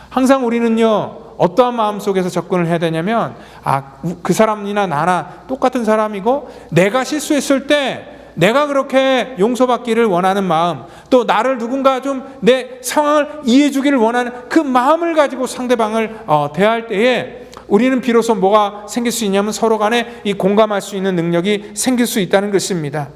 항상 우리는요, 어떠한 마음 속에서 접근을 해야 되냐면, 그 사람이나 나나 똑같은 사람이고, 내가 실수했을 때 내가 그렇게 용서받기를 원하는 마음, 또 나를 누군가 좀 내 상황을 이해해 주기를 원하는 그 마음을 가지고 상대방을 대할 때에 우리는 비로소 뭐가 생길 수 있냐면 서로 간에 이 공감할 수 있는 능력이 생길 수 있다는 것입니다.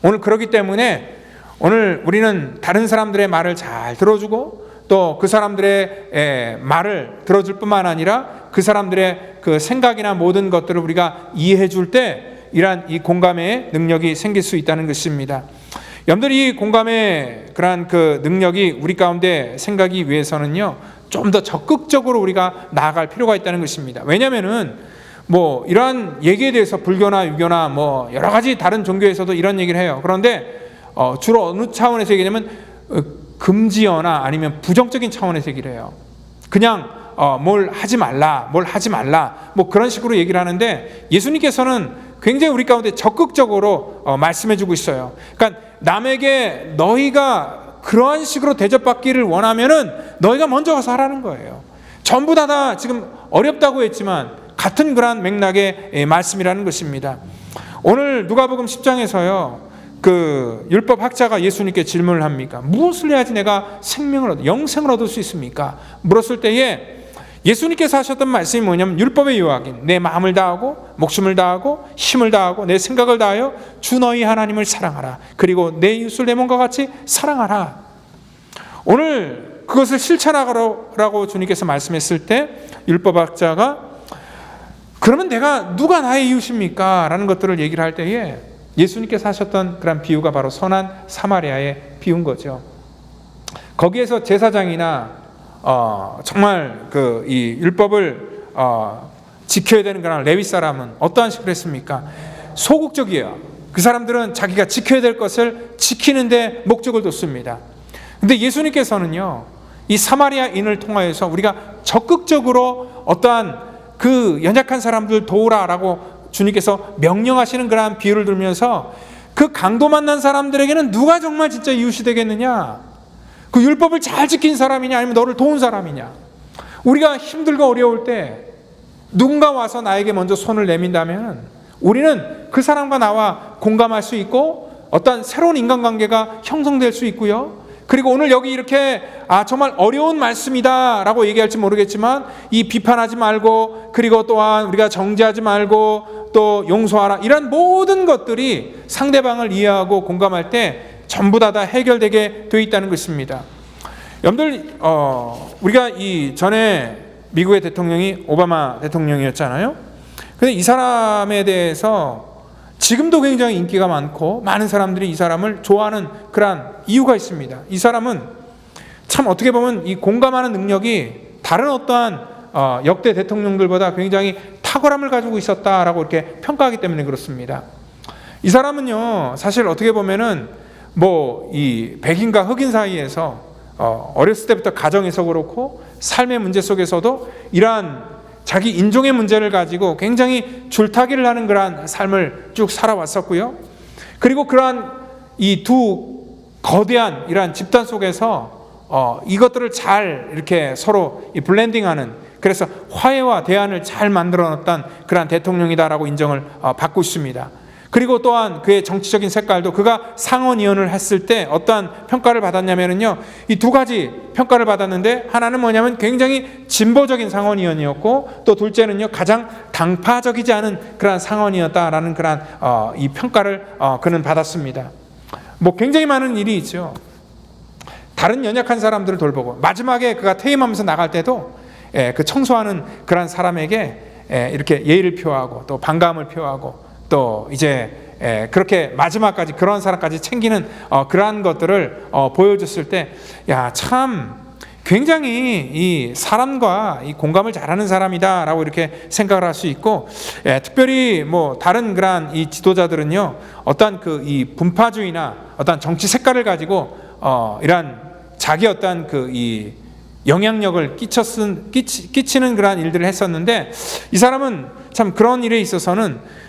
오늘 그렇기 때문에 오늘 우리는 다른 사람들의 말을 잘 들어주고, 또 그 사람들의 말을 들어줄 뿐만 아니라 그 사람들의 그 생각이나 모든 것들을 우리가 이해해 줄 때 이러한 이 공감의 능력이 생길 수 있다는 것입니다. 여러분들 이 공감의 그러한 그 능력이 우리 가운데 생기기 위해서는요, 좀 더 적극적으로 우리가 나아갈 필요가 있다는 것입니다. 왜냐하면은 뭐 이러한 얘기에 대해서 불교나 유교나 뭐 여러 가지 다른 종교에서도 이런 얘기를 해요. 그런데 주로 어느 차원에서 얘기냐면 금지어나 아니면 부정적인 차원에서 얘기를 해요. 그냥 뭘 하지 말라, 뭘 하지 말라, 뭐 그런 식으로 얘기를 하는데, 예수님께서는 굉장히 우리 가운데 적극적으로 말씀해주고 있어요. 그러니까 남에게 너희가 그러한 식으로 대접받기를 원하면은 너희가 먼저 가서 하라는 거예요. 전부 다 지금 어렵다고 했지만 같은 그러한 맥락의 말씀이라는 것입니다. 오늘 누가복음 10장에서요, 그 율법학자가 예수님께 질문을 합니까? 무엇을 해야지 내가 영생을 얻을 수 있습니까? 물었을 때에 예수님께서 하셨던 말씀이 뭐냐면, 율법의 요약인 내 마음을 다하고 목숨을 다하고 힘을 다하고 내 생각을 다하여 주 너희 하나님을 사랑하라. 그리고 내 이웃을 내 몸과 같이 사랑하라. 오늘 그것을 실천하라고 주님께서 말씀했을 때 율법학자가 그러면 누가 나의 이웃입니까? 라는 것들을 얘기를 할 때에 예수님께서 하셨던 그런 비유가 바로 선한 사마리아의 비유인 거죠. 거기에서 제사장이나 정말 그 이 율법을 지켜야 되는 그런 레위 사람은 어떠한 식으로 했습니까? 소극적이에요. 그 사람들은 자기가 지켜야 될 것을 지키는데 목적을 뒀습니다. 근데 예수님께서는요, 이 사마리아인을 통하여서 우리가 적극적으로 어떠한 그 연약한 사람들 도우라라고 주님께서 명령하시는 그러한 비유를 들면서, 그 강도 만난 사람들에게는 누가 정말 진짜 이웃이 되겠느냐? 그 율법을 잘 지킨 사람이냐, 아니면 너를 도운 사람이냐? 우리가 힘들고 어려울 때 누군가 와서 나에게 먼저 손을 내민다면 우리는 그 사람과 나와 공감할 수 있고 어떤 새로운 인간관계가 형성될 수 있고요. 그리고 오늘 여기 이렇게 정말 어려운 말씀이다라고 얘기할지 모르겠지만 이 비판하지 말고, 그리고 또한 우리가 정죄하지 말고 또 용서하라, 이런 모든 것들이 상대방을 이해하고 공감할 때 전부 다 해결되게 되어 있다는 것입니다. 여러분들 우리가 이 전에 미국의 대통령이 오바마 대통령이었잖아요. 근데 이 사람에 대해서 지금도 굉장히 인기가 많고 많은 사람들이 이 사람을 좋아하는 그러한 이유가 있습니다. 이 사람은 참 어떻게 보면 이 공감하는 능력이 다른 어떠한 역대 대통령들보다 굉장히 탁월함을 가지고 있었다라고 이렇게 평가하기 때문에 그렇습니다. 이 사람은요, 사실 어떻게 보면은 뭐 이 백인과 흑인 사이에서 어렸을 때부터 가정에서 그렇고 삶의 문제 속에서도 이러한 자기 인종의 문제를 가지고 굉장히 줄타기를 하는 그러한 삶을 쭉 살아왔었고요. 그리고 그러한 이 두 거대한 이러한 집단 속에서 이것들을 잘 이렇게 서로 블렌딩하는, 그래서 화해와 대안을 잘 만들어놨던 그러한 대통령이다라고 인정을 받고 있습니다. 그리고 또한 그의 정치적인 색깔도, 그가 상원의원을 했을 때 어떠한 평가를 받았냐면요, 이 두 가지 평가를 받았는데, 하나는 뭐냐면 굉장히 진보적인 상원의원이었고, 또 둘째는요 가장 당파적이지 않은 그러한 상원이었다라는 그러한 이 평가를 그는 받았습니다. 뭐 굉장히 많은 일이 있죠. 다른 연약한 사람들을 돌보고, 마지막에 그가 퇴임하면서 나갈 때도 그 청소하는 그러한 사람에게 이렇게 예의를 표하고 또 반감을 표하고, 또 이제 그렇게 마지막까지 그런 사람까지 챙기는 그러한 것들을 보여줬을 때, 야, 참 굉장히 이 사람과 이 공감을 잘하는 사람이다라고 이렇게 생각을 할 수 있고, 특별히 뭐 다른 그러한 이 지도자들은요, 어떤 그 이 분파주의나 어떤 정치 색깔을 가지고 이러한 자기 어떤 그 이 영향력을 끼치는 그러한 일들을 했었는데, 이 사람은 참 그런 일에 있어서는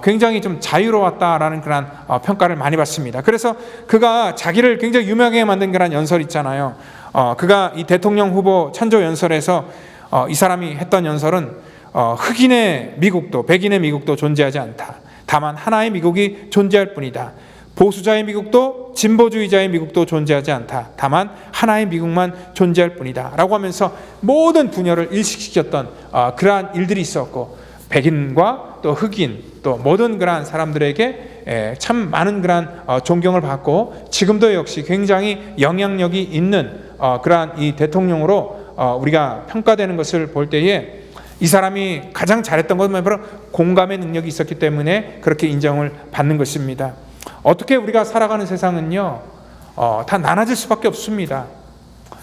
굉장히 좀 자유로웠다라는 그런 평가를 많이 받습니다. 그래서 그가 자기를 굉장히 유명하게 만든 그런 연설 있잖아요. 그가 이 대통령 후보 찬조 연설에서 이 사람이 했던 연설은 흑인의 미국도 백인의 미국도 존재하지 않다. 다만 하나의 미국이 존재할 뿐이다. 보수자의 미국도 진보주의자의 미국도 존재하지 않다. 다만 하나의 미국만 존재할 뿐이다 라고 하면서 모든 분열을 일식시켰던 그러한 일들이 있었고, 백인과 또 흑인 또 모든 그러한 사람들에게 참 많은 그러한 존경을 받고, 지금도 역시 굉장히 영향력이 있는 그러한 이 대통령으로 우리가 평가되는 것을 볼 때에, 이 사람이 가장 잘했던 것은 바로 공감의 능력이 있었기 때문에 그렇게 인정을 받는 것입니다. 어떻게 우리가 살아가는 세상은요, 다 나눠질 수밖에 없습니다.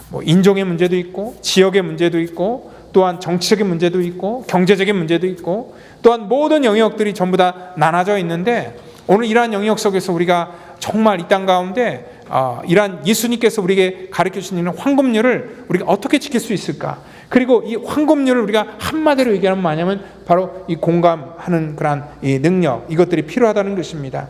뭐 인종의 문제도 있고, 지역의 문제도 있고, 또한 정치적인 문제도 있고, 경제적인 문제도 있고, 또한 모든 영역들이 전부 다 나눠져 있는데, 오늘 이러한 영역 속에서 우리가 정말 이 땅 가운데 이러한 예수님께서 우리에게 가르쳐 주시는 황금률을 우리가 어떻게 지킬 수 있을까? 그리고 이 황금률을 우리가 한마디로 얘기하면 뭐냐면 바로 이 공감하는 그러한 이 능력, 이것들이 필요하다는 것입니다.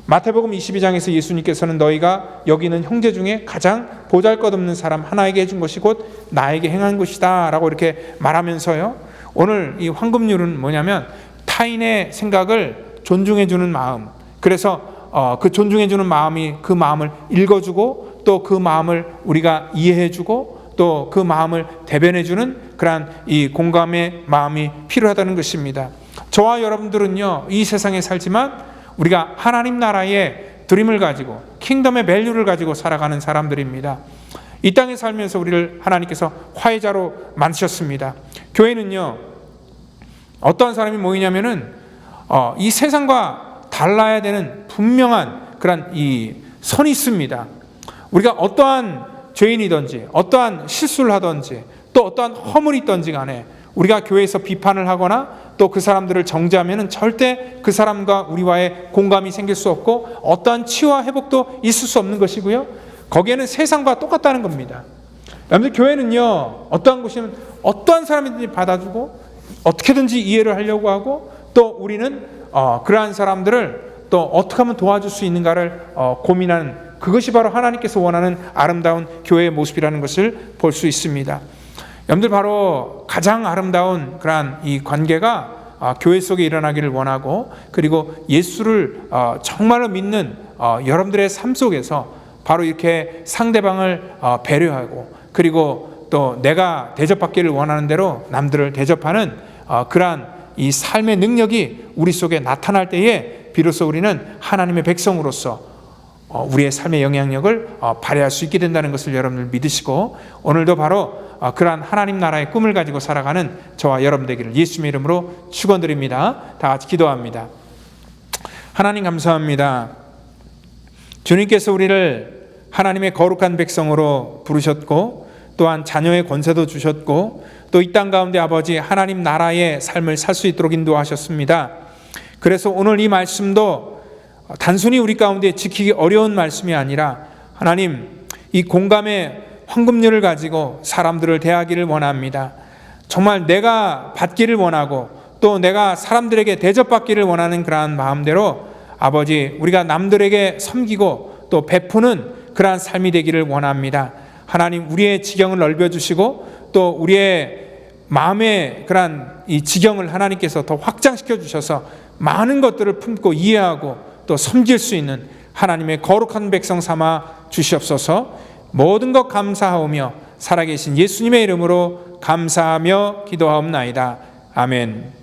마태복음 22장에서 예수님께서는 너희가 여기는 형제 중에 가장 보잘것없는 사람 하나에게 해준 것이 곧 나에게 행한 것이다 라고 이렇게 말하면서요, 오늘 이 황금률은 뭐냐면 타인의 생각을 존중해주는 마음, 그래서 그 존중해주는 마음이 그 마음을 읽어주고, 또 그 마음을 우리가 이해해주고, 또 그 마음을 대변해주는 그러한 이 공감의 마음이 필요하다는 것입니다. 저와 여러분들은요, 이 세상에 살지만 우리가 하나님 나라의 드림을 가지고, 킹덤의 밸류를 가지고 살아가는 사람들입니다. 이 땅에 살면서 우리를 하나님께서 화해자로 만드셨습니다. 교회는요, 어떠한 사람이 모이냐면은 이 세상과 달라야 되는 분명한 그런 이 선이 있습니다. 우리가 어떠한 죄인이든지 어떠한 실수를 하든지 또 어떠한 허물이 있든지 간에 우리가 교회에서 비판을 하거나 또 그 사람들을 정죄하면 절대 그 사람과 우리와의 공감이 생길 수 없고, 어떠한 치유와 회복도 있을 수 없는 것이고요, 거기에는 세상과 똑같다는 겁니다. 여러분들, 교회는요, 어떠한 곳이면 어떠한 사람이든지 받아주고 어떻게든지 이해를 하려고 하고, 또 우리는 그러한 사람들을 또 어떻게 하면 도와줄 수 있는가를 고민하는, 그것이 바로 하나님께서 원하는 아름다운 교회의 모습이라는 것을 볼 수 있습니다. 여러분들, 바로 가장 아름다운 그러한 이 관계가 교회 속에 일어나기를 원하고, 그리고 예수를 정말로 믿는 여러분들의 삶 속에서 바로 이렇게 상대방을 배려하고, 그리고 또 내가 대접받기를 원하는 대로 남들을 대접하는 그러한 이 삶의 능력이 우리 속에 나타날 때에 비로소 우리는 하나님의 백성으로서 우리의 삶의 영향력을 발휘할 수 있게 된다는 것을 여러분들 믿으시고, 오늘도 바로 그러한 하나님 나라의 꿈을 가지고 살아가는 저와 여러분 되기를 예수님의 이름으로 축원드립니다. 다 같이 기도합니다. 하나님 감사합니다. 주님께서 우리를 하나님의 거룩한 백성으로 부르셨고, 또한 자녀의 권세도 주셨고, 또 이 땅 가운데 아버지 하나님 나라의 삶을 살 수 있도록 인도하셨습니다. 그래서 오늘 이 말씀도 단순히 우리 가운데 지키기 어려운 말씀이 아니라, 하나님 이 공감의 황금률을 가지고 사람들을 대하기를 원합니다. 정말 내가 받기를 원하고, 또 내가 사람들에게 대접받기를 원하는 그러한 마음대로 아버지 우리가 남들에게 섬기고 또 베푸는 그러한 삶이 되기를 원합니다. 하나님 우리의 지경을 넓혀주시고, 또 우리의 마음의 그러한 이 지경을 하나님께서 더 확장시켜 주셔서 많은 것들을 품고 이해하고 또 섬길 수 있는 하나님의 거룩한 백성 삼아 주시옵소서. 모든 것 감사하오며 살아계신 예수님의 이름으로 감사하며 기도하옵나이다. 아멘.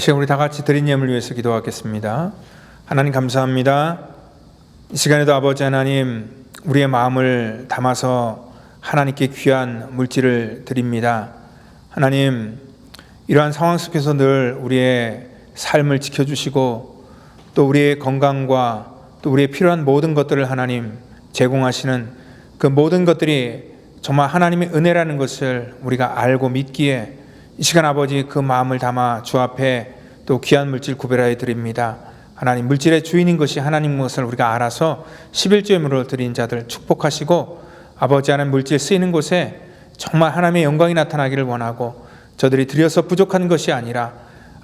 시간 우리 다 같이 드린 예물 위해서 기도하겠습니다. 하나님 감사합니다. 이 시간에도 아버지 하나님, 우리의 마음을 담아서 하나님께 귀한 물질을 드립니다. 하나님, 이러한 상황 속에서 늘 우리의 삶을 지켜주시고 또 우리의 건강과 또 우리의 필요한 모든 것들을 하나님 제공하시는 그 모든 것들이 정말 하나님의 은혜라는 것을 우리가 알고 믿기에 이 시간 아버지 그 마음을 담아 주 앞에 또 귀한 물질 구별하여 드립니다. 하나님, 물질의 주인인 것이 하나님 것을 우리가 알아서 11조임으로 드린 자들 축복하시고 아버지 하나님, 물질 쓰이는 곳에 정말 하나님의 영광이 나타나기를 원하고 저들이 드려서 부족한 것이 아니라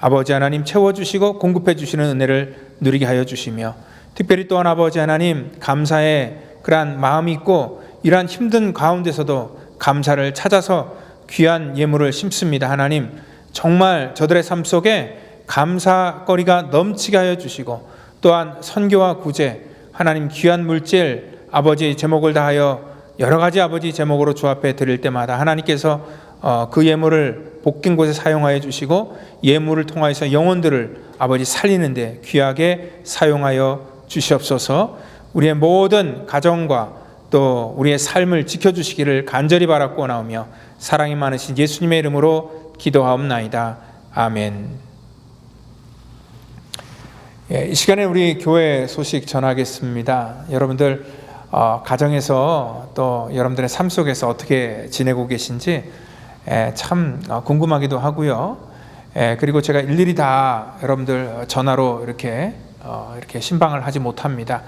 아버지 하나님 채워주시고 공급해 주시는 은혜를 누리게 하여 주시며, 특별히 또한 아버지 하나님 감사의 그러한 마음이 있고 이러한 힘든 가운데서도 감사를 찾아서 귀한 예물을 심습니다. 하나님, 정말 저들의 삶 속에 감사거리가 넘치게 하여 주시고 또한 선교와 구제, 하나님 귀한 물질 아버지 제목을 다하여 여러 가지 아버지 제목으로 주 앞에 드릴 때마다 하나님께서 그 예물을 복된 곳에 사용하여 주시고 예물을 통하여서 영혼들을 아버지 살리는데 귀하게 사용하여 주시옵소서. 우리의 모든 가정과 또 우리의 삶을 지켜주시기를 간절히 바라고 나오며 사랑이 많으신 예수님의 이름으로 기도하옵나이다. 아멘. 이 시간에 우리 교회 소식 전하겠습니다. 여러분들 가정에서 또 여러분들의 삶 속에서 어떻게 지내고 계신지 참 궁금하기도 하고요. 그리고 제가 일일이 다 여러분들 전화로 이렇게 신방을 하지 못합니다.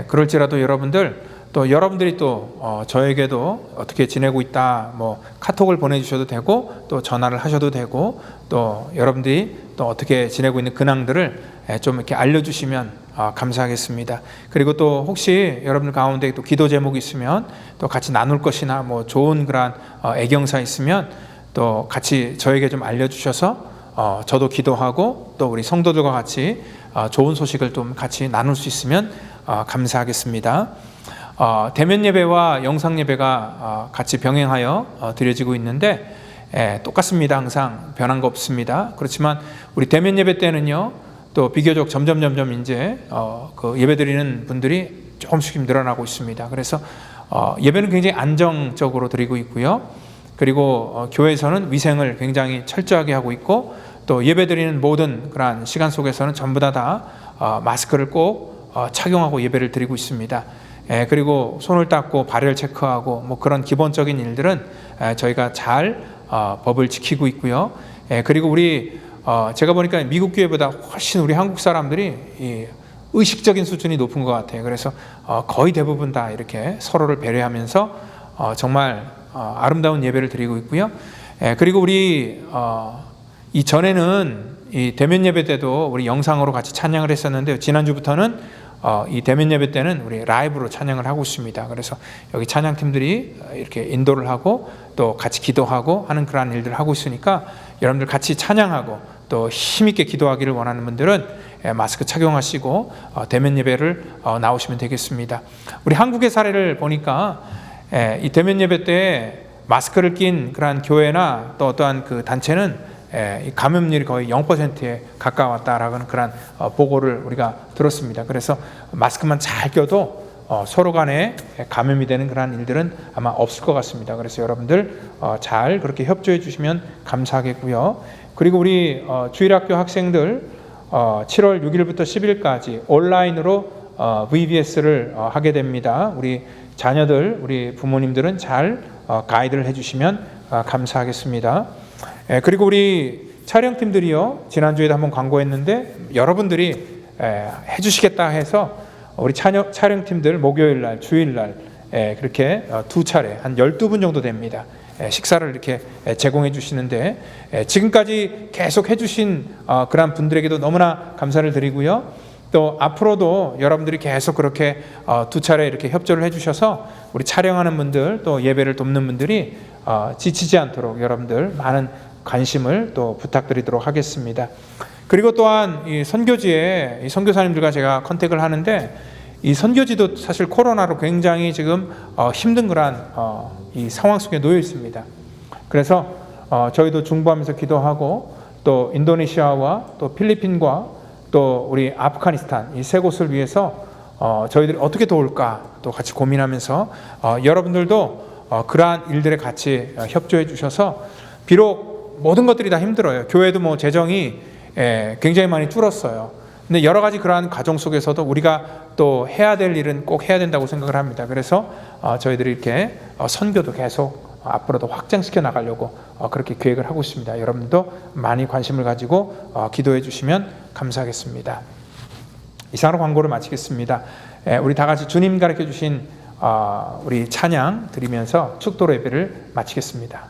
그럴지라도 여러분들이 또 저에게도 어떻게 지내고 있다 뭐 카톡을 보내주셔도 되고 또 전화를 하셔도 되고 또 여러분들이 또 어떻게 지내고 있는 근황들을 좀 이렇게 알려주시면 감사하겠습니다. 그리고 또 혹시 여러분들 가운데 또 기도 제목이 있으면 또 같이 나눌 것이나 뭐 좋은 그런 애경사 있으면 또 같이 저에게 좀 알려주셔서 저도 기도하고 또 우리 성도들과 같이 좋은 소식을 좀 같이 나눌 수 있으면 감사하겠습니다. 대면 예배와 영상 예배가 같이 병행하여 드려지고 있는데 똑같습니다. 항상 변한 거 없습니다. 그렇지만 우리 대면 예배 때는요, 또 비교적 점점 이제 그 예배 드리는 분들이 조금씩 늘어나고 있습니다. 그래서 예배는 굉장히 안정적으로 드리고 있고요. 그리고 교회에서는 위생을 굉장히 철저하게 하고 있고 또 예배 드리는 모든 그러한 시간 속에서는 전부 다 마스크를 꼭 착용하고 예배를 드리고 있습니다. 그리고 손을 닦고 발열 체크하고 뭐 그런 기본적인 일들은 저희가 잘 법을 지키고 있고요. 그리고 우리 제가 보니까 미국 교회보다 훨씬 우리 한국 사람들이 이 의식적인 수준이 높은 것 같아요. 그래서 거의 대부분 다 이렇게 서로를 배려하면서 정말 아름다운 예배를 드리고 있고요. 그리고 우리 이전에는 이 대면 예배 때도 우리 영상으로 같이 찬양을 했었는데 지난주부터는 이 대면 예배 때는 우리 라이브로 찬양을 하고 있습니다. 그래서 여기 찬양팀들이 이렇게 인도를 하고 또 같이 기도하고 하는 그런 일들을 하고 있으니까 여러분들 같이 찬양하고 또 힘있게 기도하기를 원하는 분들은 마스크 착용하시고 대면 예배를 나오시면 되겠습니다. 우리 한국의 사례를 보니까 이 대면 예배 때 마스크를 낀 그런 교회나 또 어떠한 그 단체는 이 감염률이 거의 0%에 가까웠다라는 그런 보고를 우리가 들었습니다. 그래서 마스크만 잘 껴도 서로 간에 감염이 되는 그런 일들은 아마 없을 것 같습니다. 그래서 여러분들 잘 그렇게 협조해 주시면 감사하겠고요. 그리고 우리 주일학교 학생들 7월 6일부터 10일까지 온라인으로 VBS를 하게 됩니다. 우리 자녀들, 우리 부모님들은 잘 가이드를 해주시면 감사하겠습니다. 그리고 우리 촬영팀들이요, 지난주에도 한번 광고했는데 여러분들이 해주시겠다 해서 우리 촬영팀들 목요일날, 주일날 그렇게 두 차례 한 12분 정도 됩니다. 식사를 이렇게 제공해 주시는데 지금까지 계속 해주신 그런 분들에게도 너무나 감사를 드리고요. 또 앞으로도 여러분들이 계속 그렇게 두 차례 이렇게 협조를 해주셔서 우리 촬영하는 분들 또 예배를 돕는 분들이 지치지 않도록 여러분들 많은 관심을 또 부탁드리도록 하겠습니다. 그리고 또한 이 선교지에 이 선교사님들과 제가 컨택을 하는데 이 선교지도 사실 코로나로 굉장히 지금 힘든 그러한 이 상황 속에 놓여 있습니다. 그래서 저희도 중보하면서 기도하고 또 인도네시아와 또 필리핀과 또 우리 아프가니스탄 이 세 곳을 위해서 저희들이 어떻게 도울까 또 같이 고민하면서 여러분들도 그러한 일들에 같이 협조해 주셔서 비록 모든 것들이 다 힘들어요. 교회도 뭐 재정이 굉장히 많이 줄었어요. 근데 여러 가지 그러한 과정 속에서도 우리가 또 해야 될 일은 꼭 해야 된다고 생각을 합니다. 그래서 저희들이 이렇게 선교도 계속 앞으로도 확장시켜 나가려고 그렇게 계획을 하고 있습니다. 여러분도 많이 관심을 가지고 기도해 주시면 감사하겠습니다. 이상으로 광고를 마치겠습니다. 우리 다 같이 주님 가르쳐 주신 우리 찬양 드리면서 축도로 예배를 마치겠습니다.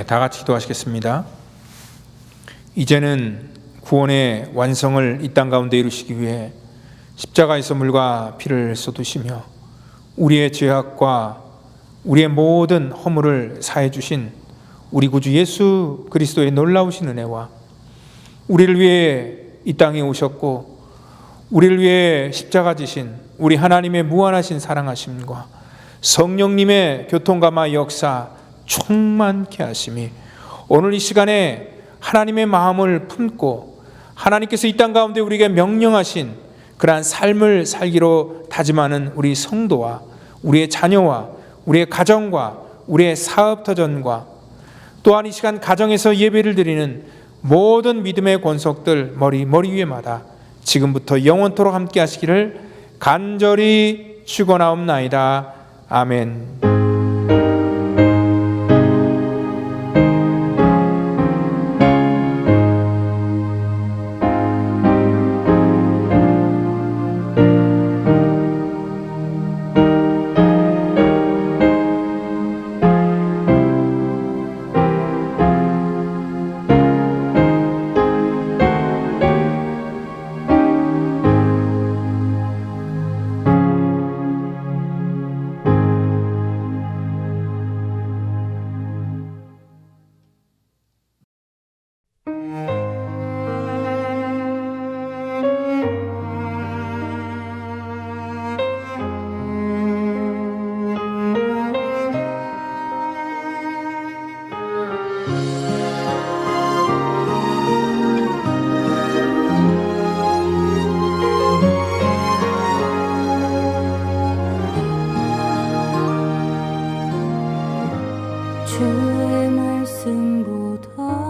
다 같이 기도하시겠습니다. 이제는 구원의 완성을 이 땅 가운데 이루시기 위해 십자가에서 물과 피를 쏟으시며 우리의 죄악과 우리의 모든 허물을 사해 주신 우리 구주 예수 그리스도의 놀라우신 은혜와 우리를 위해 이 땅에 오셨고 우리를 위해 십자가 지신 우리 하나님의 무한하신 사랑하심과 성령님의 교통감화 역사 충만케 하심이 오늘 이 시간에 하나님의 마음을 품고 하나님께서 이 땅 가운데 우리에게 명령하신 그러한 삶을 살기로 다짐하는 우리 성도와 우리의 자녀와 우리의 가정과 우리의 사업터전과 또한 이 시간 가정에서 예배를 드리는 모든 믿음의 권속들 머리 위에마다 지금부터 영원토록 함께 하시기를 간절히 축원하옵나이다. 아멘. 주의 말씀보다